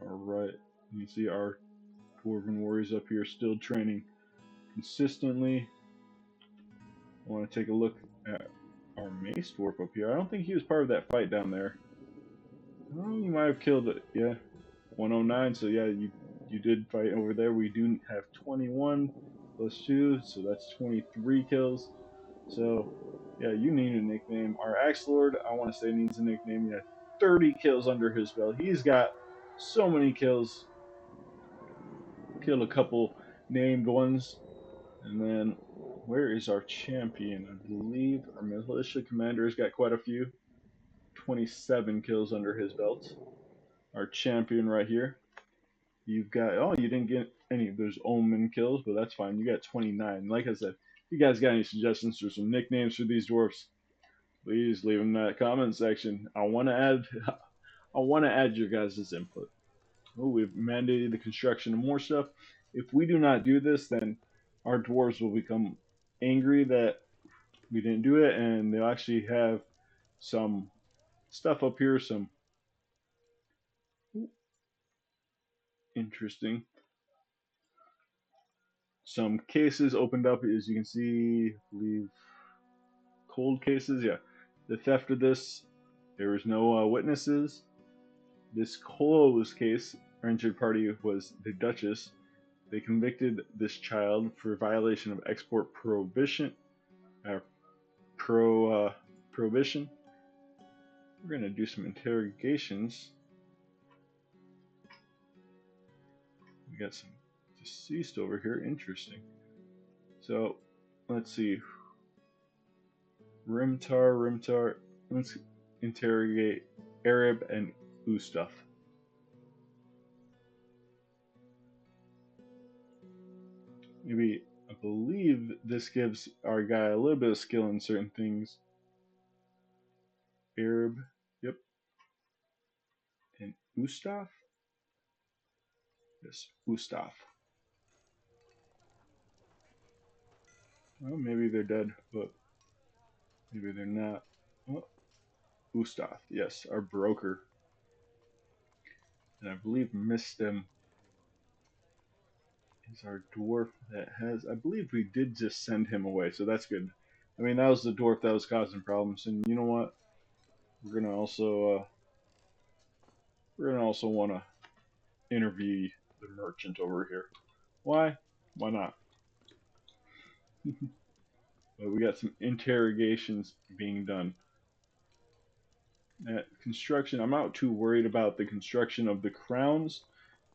Alright, you see our dwarven warriors up here still training consistently. I want to take a look at our mace dwarf up here. I don't think he was part of that fight down there. Oh, you might have killed it. Yeah, 109. So yeah, you did fight over there. We do have 21 plus 2, so that's 23 kills. So yeah, you need a nickname. Our Axe Lord, I want to say, needs a nickname. Yeah, 30 kills under his belt. He's got so many kills. Killed a couple named ones. And then where is our champion? I believe our militia commander has got quite a few. 27 kills under his belt. Our champion right here. You've got, oh, you didn't get any of those Omen kills, but that's fine. You got 29. Like I said, if you guys got any suggestions for some nicknames for these dwarfs, please leave them in that comment section. I want to add, I want to add your guys' input. Oh, we've mandated the construction of more stuff. If we do not do this, then our dwarves will become angry that we didn't do it, and they'll actually have some stuff up here, some interesting, some cases opened up, as you can see. I believe cold cases. Yeah, the theft of this. There was no witnesses. This closed case. Our injured party was the Duchess. They convicted this child for violation of export prohibition. Uh, prohibition. We're gonna do some interrogations. We got some deceased over here. Interesting. So let's see. Rimtar. Let's interrogate Arab and Ustaf. Maybe, I believe this gives our guy a little bit of skill in certain things. Arab, yep. And Ustaf? Yes, Ustaf. Well, maybe they're dead, but maybe they're not. Oh, Ustaf, yes, our broker. And I believe Mistem is our dwarf that has. I believe we did just send him away, so that's good. I mean, that was the dwarf that was causing problems, and you know what? We're gonna also want to interview the merchant over here. Why? Why not? But we got some interrogations being done. At construction, I'm not too worried about the construction of the crowns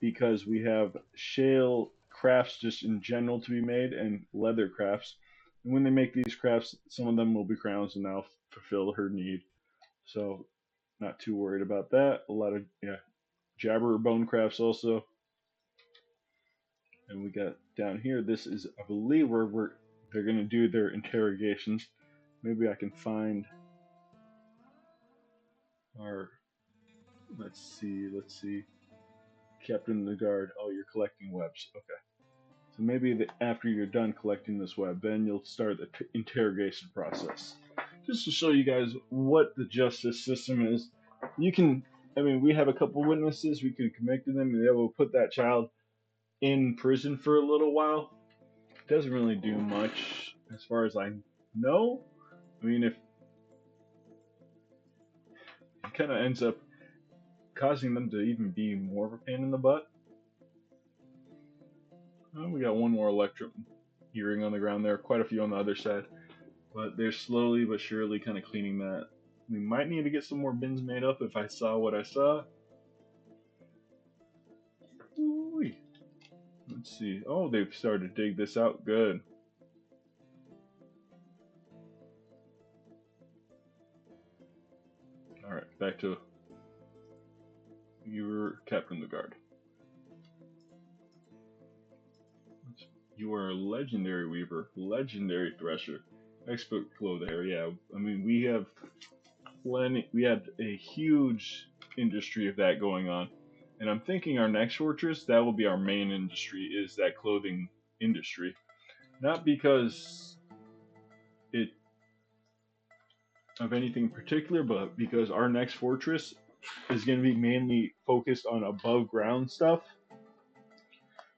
because we have shale crafts just in general to be made and leather crafts. And when they make these crafts, some of them will be crowns and that'll fulfill her need. So, not too worried about that. A lot of, yeah, jabber bone crafts also. And we got down here, this is, I believe, where they're going to do their interrogations. Maybe I can find our, let's see. Captain the guard. Oh, you're collecting webs. Okay. So maybe after you're done collecting this web, then you'll start the interrogation process. Just to show you guys what the justice system is. You can, I mean, we have a couple witnesses. We can convict them and they will put that child in prison for a little while. It doesn't really do much as far as I know. I mean, if it kind of ends up causing them to even be more of a pain in the butt. Oh, we got one more electrum earring on the ground there, quite a few on the other side. But they're slowly but surely kind of cleaning that. We might need to get some more bins made up if I saw what I saw. Ooh. Let's see. Oh, they've started to dig this out. Good. Alright, back to your Captain the Guard. You are a legendary weaver, legendary thresher, expert clothier. Yeah, I mean we have plenty. We have a huge industry of that going on, and I'm thinking our next fortress that will be our main industry is that clothing industry. Not because it of anything particular, but because our next fortress is going to be mainly focused on above ground stuff.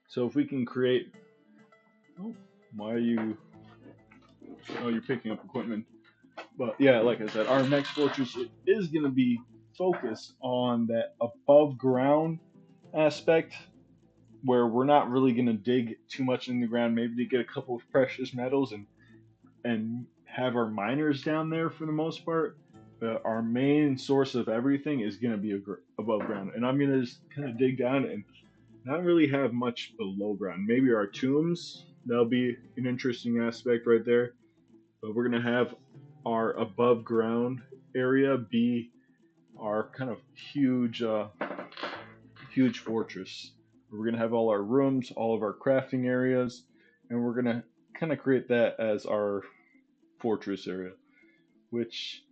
So if we can create, oh, why are you? Oh, you're picking up equipment. But yeah, like I said, our next fortress is going to be focused on that above ground aspect where we're not really going to dig too much in the ground, maybe to get a couple of precious metals and have our miners down there for the most part. But our main source of everything is going to be above ground, and I'm going to just kind of dig down and not really have much below ground. Maybe our tombs, that'll be an interesting aspect right there. But we're going to have our above ground area be our kind of huge fortress. We're gonna have all our rooms, all of our crafting areas, and we're gonna kind of create that as our fortress area, which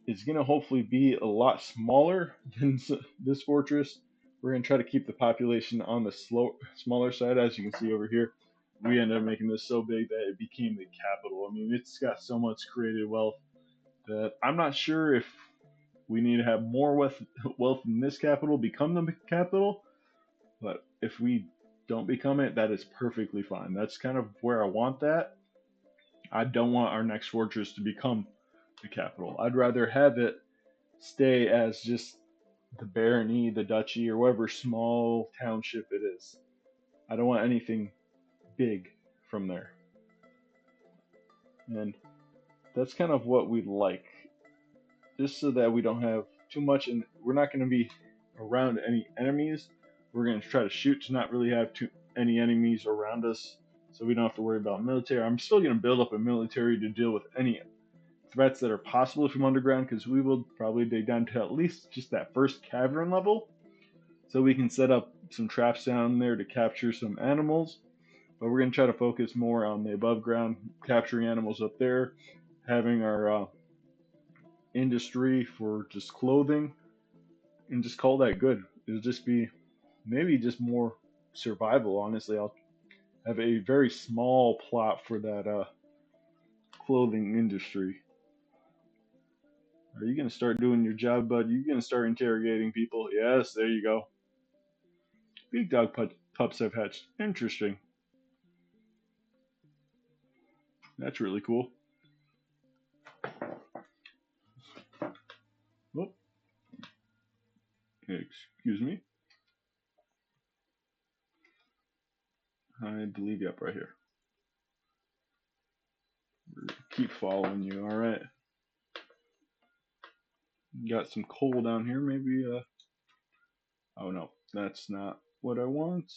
is gonna hopefully be a lot smaller than this fortress. We're gonna try to keep the population on the smaller side, as you can see over here. We ended up making this so big that it became the capital. I mean, it's got so much created wealth that I'm not sure if we need to have more wealth in this capital become the capital, but if we don't become it, that is perfectly fine. That's kind of where I want that. I don't want our next fortress to become the capital. I'd rather have it stay as just the barony, the duchy, or whatever small township it is. I don't want anything big from there. And that's kind of what we like. Just so that we don't have too much, and we're not going to be around any enemies. We're going to try to shoot to not really have any enemies around us, so we don't have to worry about military. I'm still going to build up a military to deal with any threats that are possible from underground, because we will probably dig down to at least just that first cavern level, so we can set up some traps down there to capture some animals. But we're going to try to focus more on the above ground, capturing animals up there, having our industry for just clothing, and just call that good. It'll just be maybe just more survival. Honestly, I'll have a very small plot for that clothing industry. Are you gonna start doing your job, bud? You gonna start interrogating people? Yes, there you go. Big dog pups have hatched. Interesting. That's really cool. Oh, excuse me. I believe you up right here. Keep following you. All right. Got some coal down here. Maybe. Oh no, that's not what I want.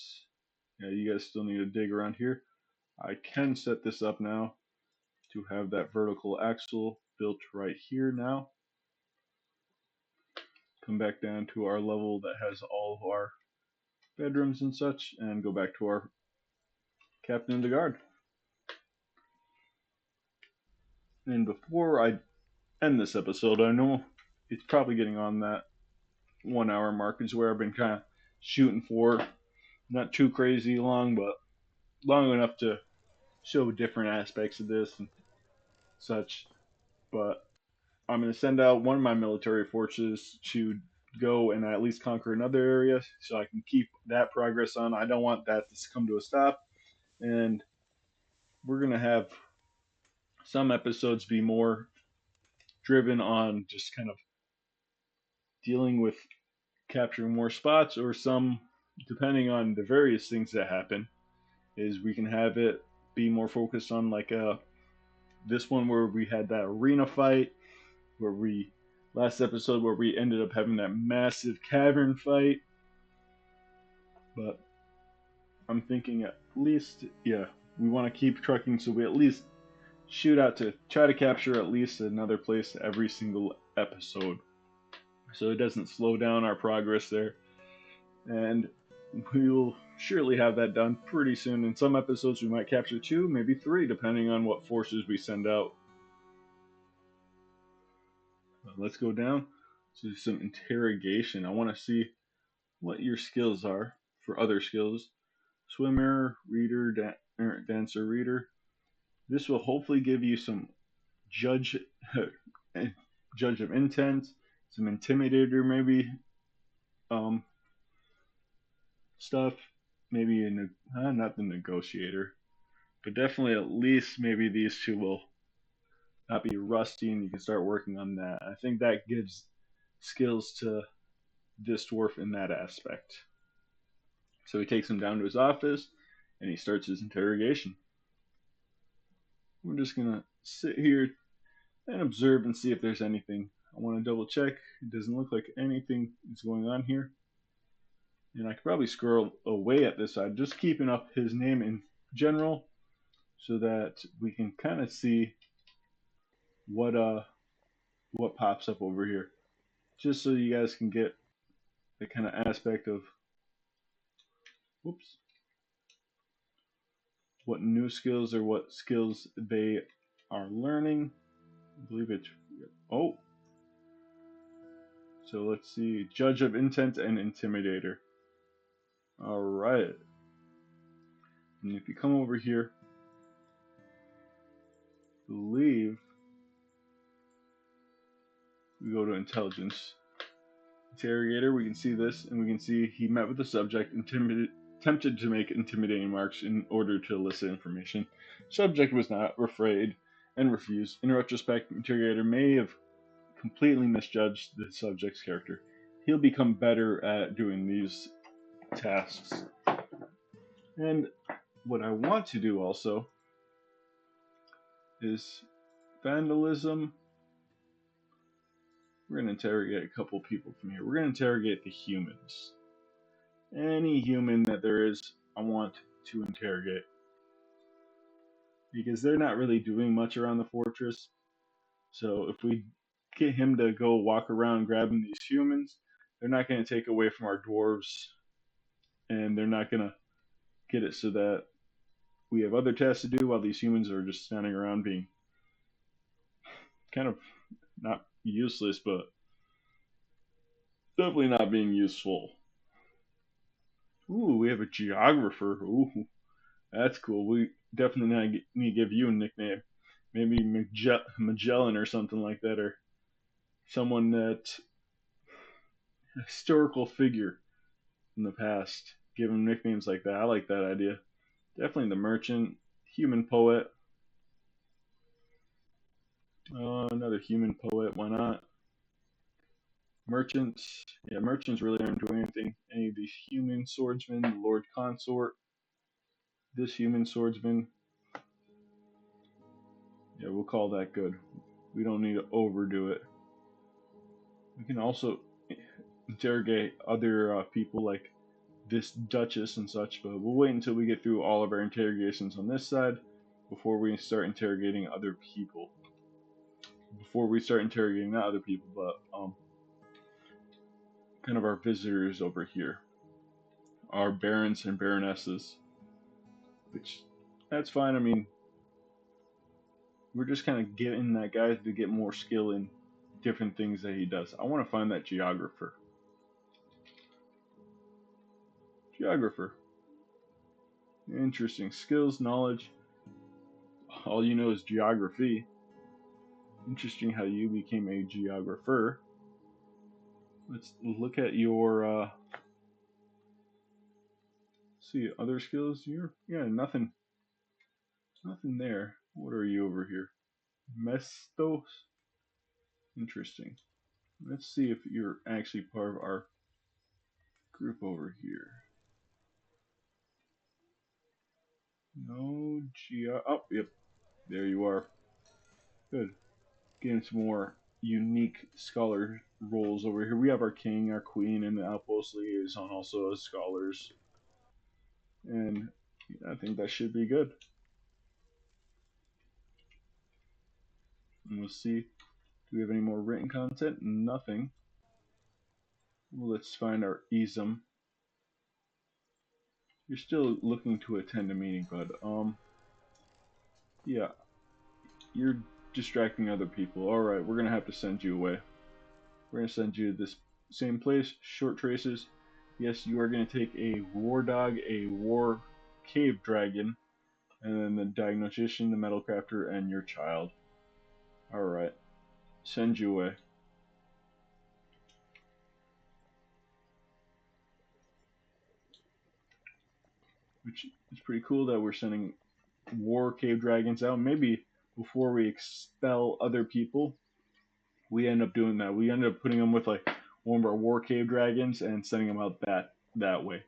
Yeah, you guys still need to dig around here. I can set this up now to have that vertical axle built right here now. Come back down to our level that has all of our bedrooms and such, and go back to our captain of the guard. And before I end this episode, I know it's probably getting on that 1 hour mark, is where I've been kind of shooting for. Not too crazy long, but long enough to show different aspects of this and such. But I'm going to send out one of my military forces to go and at least conquer another area so I can keep that progress on. I don't want that to come to a stop. And we're going to have some episodes be more driven on just kind of dealing with capturing more spots, or some, depending on the various things that happen, is we can have it be more focused on like this one where we had that arena fight, where we last episode where we ended up having that massive cavern fight. But I'm thinking at least, yeah, we want to keep trucking, so we at least shoot out to try to capture at least another place every single episode, so it doesn't slow down our progress there. And we will surely have that done pretty soon. In some episodes we might capture 2, maybe 3, depending on what forces we send out. Let's go down to some interrogation. I want to see what your skills are for other skills. Swimmer, reader, dancer, reader. This will hopefully give you some judge judge of intent, some intimidator maybe stuff. Maybe not the negotiator, but definitely at least maybe these 2 will not be rusty, and you can start working on that. I think that gives skills to this dwarf in that aspect. So he takes him down to his office and he starts his interrogation. We're just gonna sit here and observe and see if there's anything. I want to double check. It doesn't look like anything is going on here. And I could probably scroll away at this side, just keeping up his name in general, so that we can kind of see what pops up over here. just so you guys can get the kind of aspect of, whoops, what new skills or what skills they are learning. I believe it's, oh, so let's see, Judge of Intent and Intimidator. All right. And if you come over here, I believe we go to Intelligence. Interrogator, we can see this, and we can see he met with the subject, attempted to make intimidating marks in order to elicit information. Subject was not afraid and refused. In retrospect, interrogator may have completely misjudged the subject's character. He'll become better at doing these tasks. And what I want to do also is vandalism. We're going to interrogate a couple people from here. We're going to interrogate the humans. Any human that there is, I want to interrogate. Because they're not really doing much around the fortress. So if we get him to go walk around grabbing these humans, they're not going to take away from our dwarves. And they're not going to get it so that we have other tasks to do while these humans are just standing around being kind of not useless, but definitely not being useful. Ooh, we have a geographer. Ooh, that's cool. We definitely need to give you a nickname. Maybe Magellan or something like that, or someone that a historical figure in the past. Give them nicknames like that. I like that idea. Definitely the merchant, human poet. Another human poet. Why not? Merchants. Yeah, merchants really aren't doing anything. Any of these human swordsmen, the Lord Consort. This human swordsman. Yeah, we'll call that good. We don't need to overdo it. We can also interrogate other people like this Duchess and such, but we'll wait until we get through all of our interrogations on this side before we start interrogating other people. Before we start interrogating not other people, but kind of our visitors over here, our barons and baronesses, which that's fine. I mean, we're just kind of getting that guy to get more skill in different things that he does. I want to find that geographer. Geographer. Interesting. Skills, knowledge. All you know is geography. Interesting how you became a geographer. Let's look at your see other skills. Yeah, nothing there. What are you over here? Mestos? Interesting. Let's see if you're actually part of our group over here. No oh, yep. There you are. Good. Getting some more unique scholar roles over here. We have our king, our queen, and the outpost liaison also as scholars. And I think that should be good. And we'll see. Do we have any more written content? Nothing. Let's find our ism. You're still looking to attend a meeting, bud. Yeah. You're distracting other people. Alright, we're gonna have to send you away. We're gonna send you to this same place, short traces. Yes, you are gonna take a war dog, a war cave dragon, and then the diagnostician, the metal crafter, and your child. Alright. Send you away. Which is pretty cool that we're sending war cave dragons out. Maybe before we expel other people, we end up doing that. We end up putting them with like one of our war cave dragons and sending them out that way.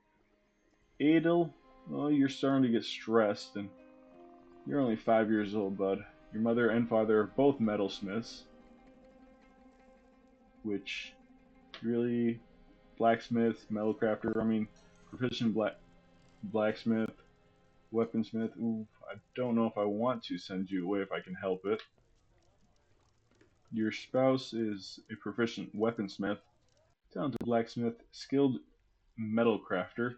Adel, well, you're starting to get stressed, and you're only 5 years old, bud. Your mother and father are both metalsmiths, which really blacksmith, metalcrafter. I mean, proficient blacksmith, weaponsmith. Ooh, I don't know if I want to send you away if I can help it. Your spouse is a proficient weaponsmith, talented blacksmith, skilled metal crafter.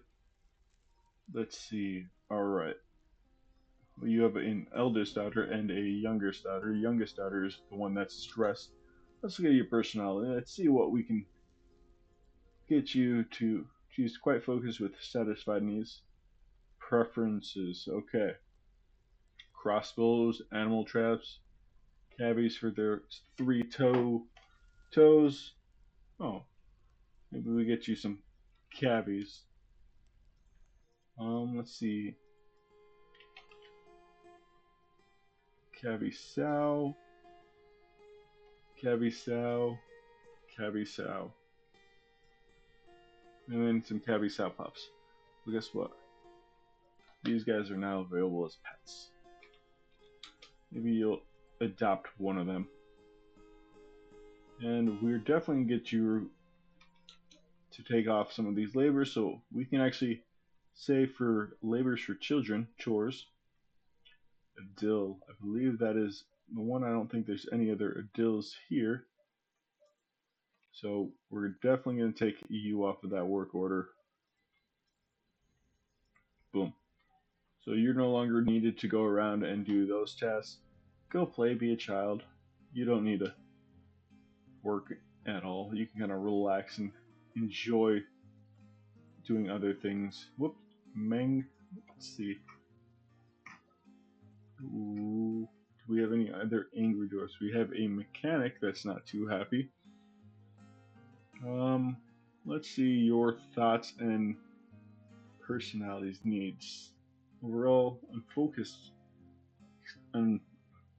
Let's see. All right. Well, you have an eldest daughter and a youngest daughter. Youngest daughter is the one that's stressed. Let's look at your personality. Let's see what we can get you to. She's quite focused with satisfied needs. Preferences. Okay. Crossbows, animal traps, cavies for their toes. Oh, maybe we get you some cavies. Let's see. Cavi sow, cavi sow, cavi sow, and then some cavi sow pups. Well, guess what? These guys are now available as pets. Maybe you'll adopt one of them. And we're definitely going to get you to take off some of these labors so we can actually save for labors for children, chores. Adill. I believe that is the one. I don't think there's any other Adils here. So we're definitely going to take you off of that work order. Boom. So you're no longer needed to go around and do those tasks. Go play, be a child. You don't need to work at all. You can kind of relax and enjoy doing other things. Whoop, Meng. Let's see. Ooh, do we have any other angry dwarfs? We have a mechanic that's not too happy. Let's see your thoughts and personalities needs. Overall, unfocused.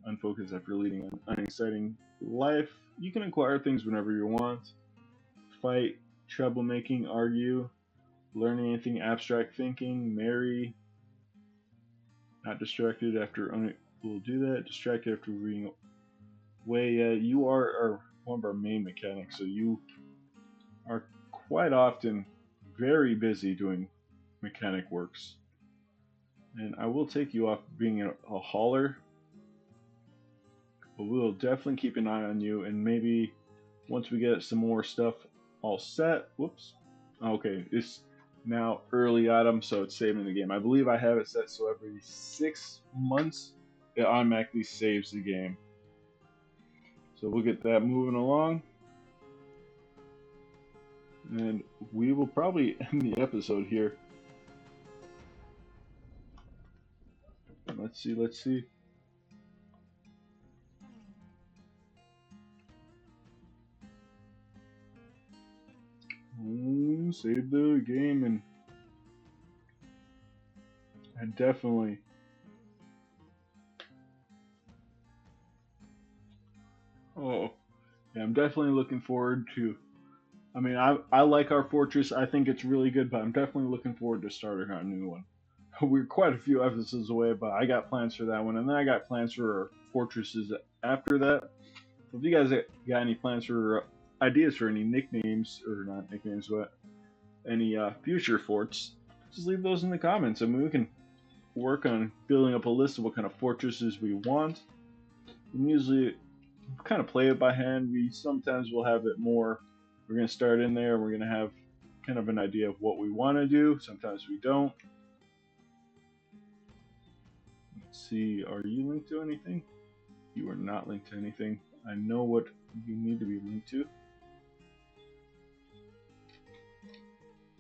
Unfocused after leading an unexciting life. You can acquire things whenever you want. Fight, troublemaking, argue, learn anything, abstract thinking, marry. Not distracted after we'll do that. Distracted after being away. You are one of our main mechanics, so you are quite often very busy doing mechanic works. And I will take you off being a hauler, but we'll definitely keep an eye on you, and maybe once we get some more stuff all set. Whoops. Okay, it's now early autumn, so it's saving the game. I believe I have it set so every 6 months it automatically saves the game. So we'll get that moving along. And we will probably end the episode here. Let's see. Save the game, and I definitely yeah, I'm definitely looking forward to. I mean, I like our fortress. I think it's really good, but I'm definitely looking forward to starting our new one. We're quite a few episodes away, but I got plans for that one, and then I got plans for our fortresses after that. So if you guys got any plans for ideas for any nicknames, or not nicknames, but any future forts, just leave those in the comments. I mean, we can work on building up a list of what kind of fortresses we want. We usually kind of play it by hand. We sometimes will have it more. We're going to start in there. We're going to have kind of an idea of what we want to do. Sometimes we don't. Let's see. Are you linked to anything? You are not linked to anything. I know what you need to be linked to.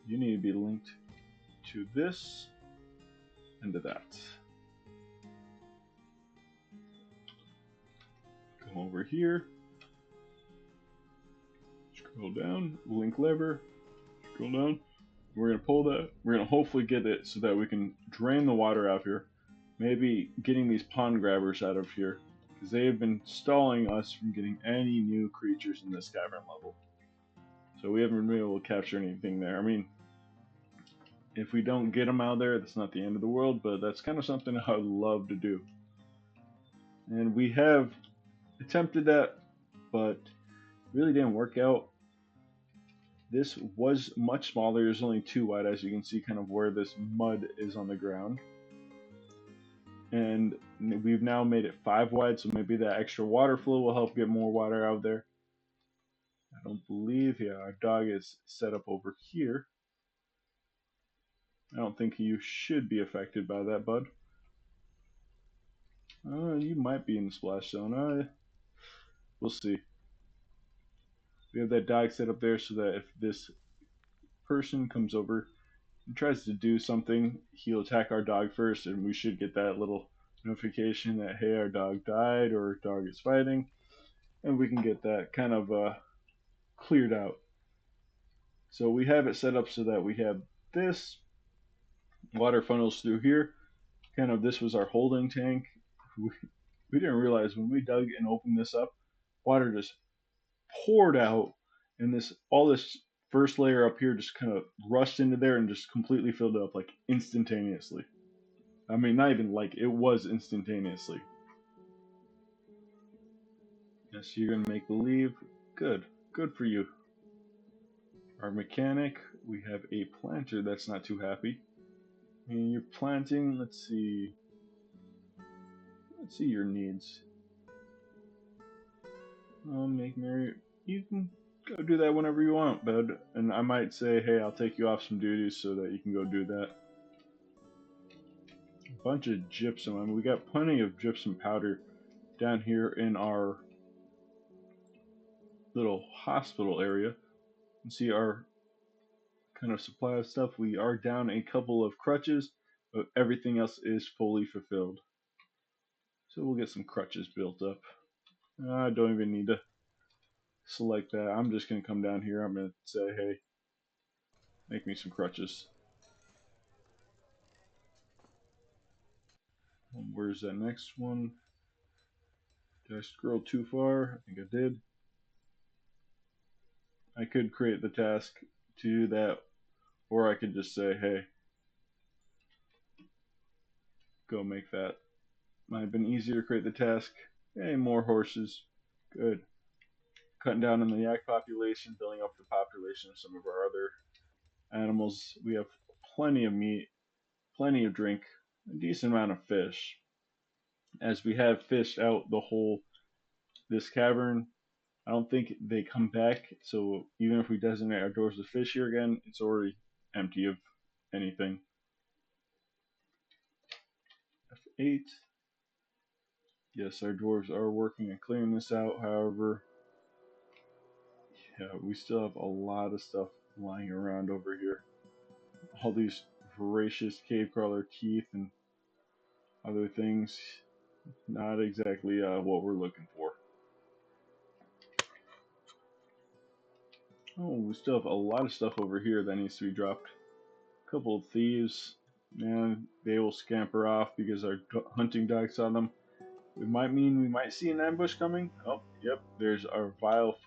You need to be linked to this and to that. Come over here. Scroll down. Link lever. Scroll down. We're going to pull that. We're going to hopefully get it so that we can drain the water out here. Maybe getting these pond grabbers out of here, because they have been stalling us from getting any new creatures in this cavern level. So we haven't been able to capture anything there. I mean, if we don't get them out there, that's not the end of the world, but that's kind of something I would love to do. And we have attempted that, but really didn't work out. This was much smaller. There's only 2 wide, as you can see kind of where this mud is on the ground. and we've now made it 5 wide, so maybe that extra water flow will help get more water out there. I don't believe, yeah, our dog is set up over here. I don't think you should be affected by that, bud. You might be in the splash zone. We'll see. We have that dog set up there so that if this person comes over and tries to do something, he'll attack our dog first, and we should get that little notification that, hey, our dog died or our dog is fighting, and we can get that kind of cleared out. So we have it set up so that we have this water funnels through here. Kind of this was our holding tank. We, we didn't realize when we dug and opened this up, water just poured out, and this all this first layer up here just kind of rushed into there and just completely filled it up like instantaneously. I mean, not even like it was instantaneously. Yes, you're gonna make believe. Good, good for you. Our mechanic, we have a planter that's not too happy. And you're planting. Let's see. Let's see your needs. Make merry. You can go do that whenever you want, bud. And I might say, hey, I'll take you off some duties so that you can go do that. A bunch of gypsum. I mean, we got plenty of gypsum powder down here in our little hospital area. You can see our kind of supply of stuff. We are down a couple of crutches, but everything else is fully fulfilled. So we'll get some crutches built up. I don't even need to select that. I'm just going to come down here. I'm going to say, hey, make me some crutches. Where's that next one? Did I scroll too far? I think I did. I could create the task to do that, or I could just say, hey, go make that. Might have been easier to create the task. Hey, more horses. Good. Cutting down on the yak population, building up the population of some of our other animals. We have plenty of meat, plenty of drink, a decent amount of fish. As we have fished out the whole this cavern, I don't think they come back. So even if we designate our doors to fish here again, it's already empty of anything. F8. Yes, our dwarves are working on clearing this out. However, yeah, we still have a lot of stuff lying around over here. All these voracious cave crawler teeth and other things. Not exactly what we're looking for. Oh, we still have a lot of stuff over here that needs to be dropped. A couple of thieves, man, they will scamper off because our hunting dog saw them. It might mean we might see an ambush coming. Oh, yep, there's our vile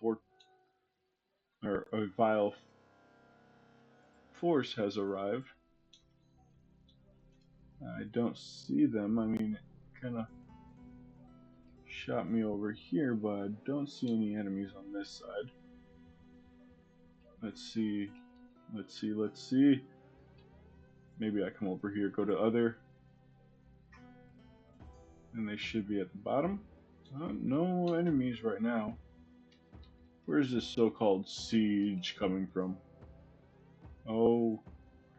vile force has arrived. I don't see them. I mean, it kind of shot me over here, but I don't see any enemies on this side. Let's see. Let's see. Let's see. Maybe I come over here, go to other, and they should be at the bottom. No enemies right now. Where's this so-called siege coming from? Oh,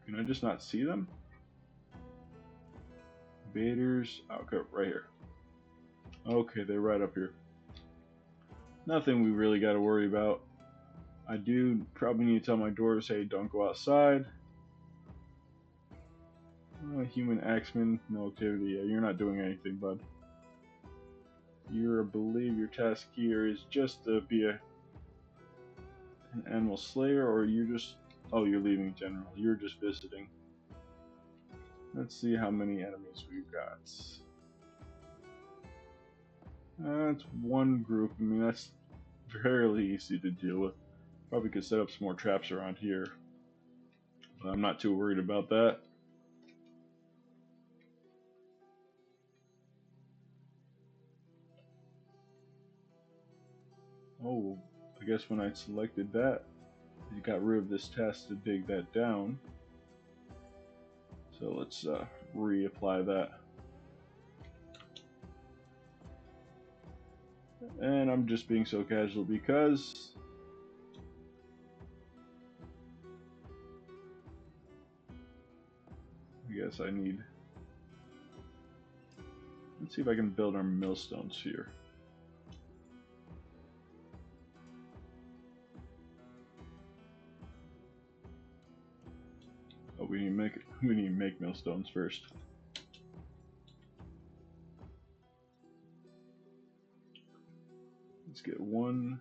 can I just not see them? Invaders. Okay, right here. Okay, they're right up here. Nothing we really got to worry about. I do probably need to tell my dwarves, hey, don't go outside. Human axeman, no activity. Yeah, you're not doing anything, bud. I believe your task here is just to be an animal slayer, or you just... Oh, you're leaving general. You're just visiting. Let's see how many enemies we've got. That's one group. I mean, that's fairly easy to deal with. Probably could set up some more traps around here. But I'm not too worried about that. Oh, I guess when I selected that, it got rid of this task to dig that down. So let's reapply that. And I'm just being so casual because I guess I need. Let's see if I can build our millstones here. Oh, we need to make millstones first. Let's get 1,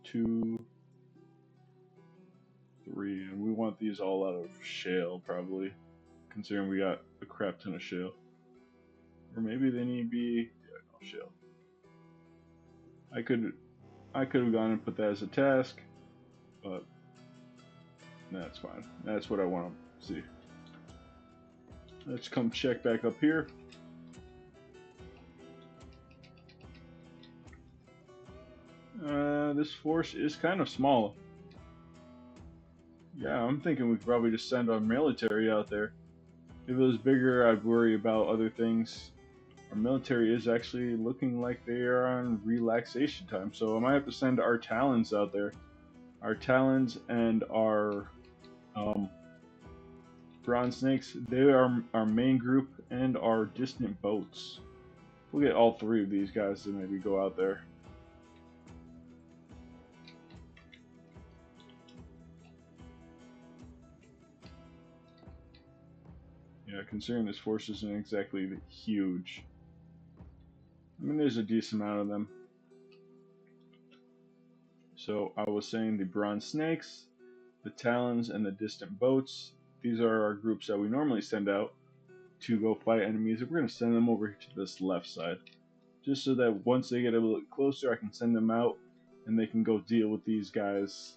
2, 3, and we want these all out of shale probably, considering we got a crap ton of shale. Or maybe they need to be no shale. I could have gone and put that as a task, but that's fine. That's what I want to see. Let's come check back up here. This force is kind of small. Yeah, I'm thinking we could probably just send our military out there. If it was bigger, I'd worry about other things. Our military is actually looking like they are on relaxation time, so I might have to send our Talons out there. Our Talons and our Bronze Snakes, they are our main group, and our distant boats. We'll get all 3 of these guys to maybe go out there. Yeah, considering this force isn't exactly huge. I mean, there's a decent amount of them. So I was saying the Bronze Snakes, the Talons, and the distant boats. These are our groups that we normally send out to go fight enemies. We're going to send them over to this left side, just so that once they get a little closer, I can send them out and they can go deal with these guys.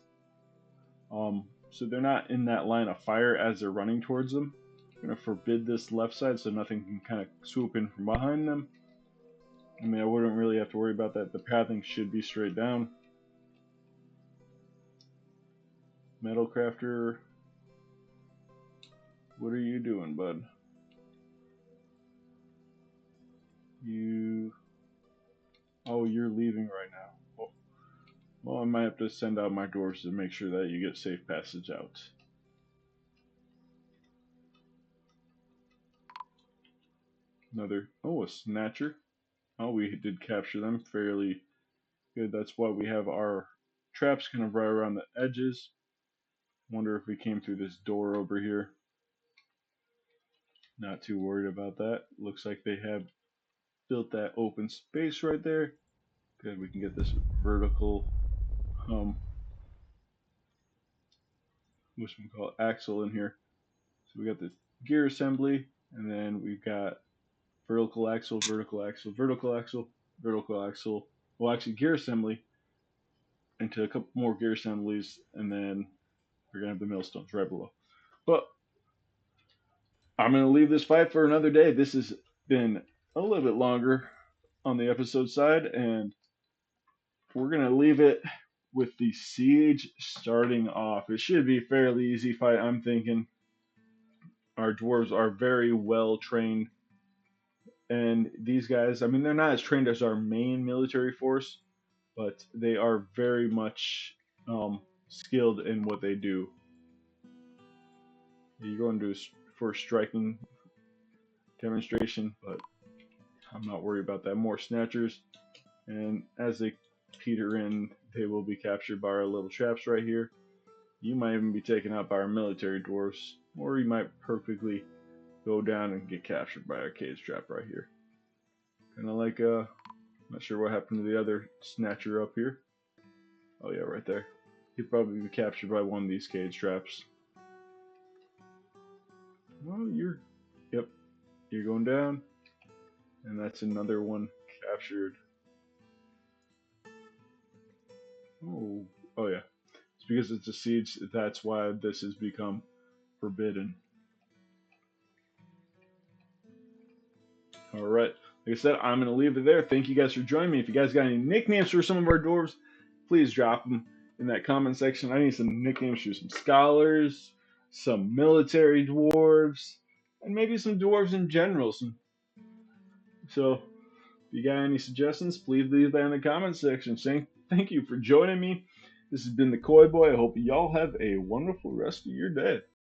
So they're not in that line of fire as they're running towards them. I'm going to forbid this left side so nothing can kind of swoop in from behind them. I mean, I wouldn't really have to worry about that. The pathing should be straight down. Metal Crafter, what are you doing, bud? Oh, you're leaving right now. Well, I might have to send out my dwarves to make sure that you get safe passage out. A snatcher. Oh, we did capture them fairly good. That's why we have our traps kind of right around the edges. Wonder if we came through this door over here. Not too worried about that. Looks like they have built that open space right there. Good, we can get this vertical what's we call it, axle in here. So we got this gear assembly, and then we've got vertical axle, vertical axle, vertical axle, vertical axle. Well, actually, gear assembly into a couple more gear assemblies, and then we're gonna have the millstones right below. But I'm gonna leave this fight for another day. This has been a little bit longer on the episode side, and we're gonna leave it with the siege starting off. It should be a fairly easy fight, I'm thinking. Our dwarves are very well trained, and these guys, I mean, they're not as trained as our main military force, but they are very much skilled in what they do. You're going to do for striking demonstration, but I'm not worried about that. More snatchers, and as they peter in, they will be captured by our little traps right here. You might even be taken out by our military dwarfs, or you might perfectly go down and get captured by our cage trap right here. Kind of like, not sure what happened to the other snatcher up here. Oh yeah, right there. He'd probably be captured by one of these cage traps. Well, yep, you're going down, and that's another one captured. Oh yeah. It's because it's a siege. That's why this has become forbidden. All right. Like I said, I'm going to leave it there. Thank you guys for joining me. If you guys got any nicknames for some of our dwarves, please drop them in that comment section. I need some nicknames for some scholars, some military dwarves, and maybe some dwarves in general. So If you got any suggestions, please leave that in the comment section. Saying thank you for joining me. This has been the Koi Boy. I hope y'all have a wonderful rest of your day.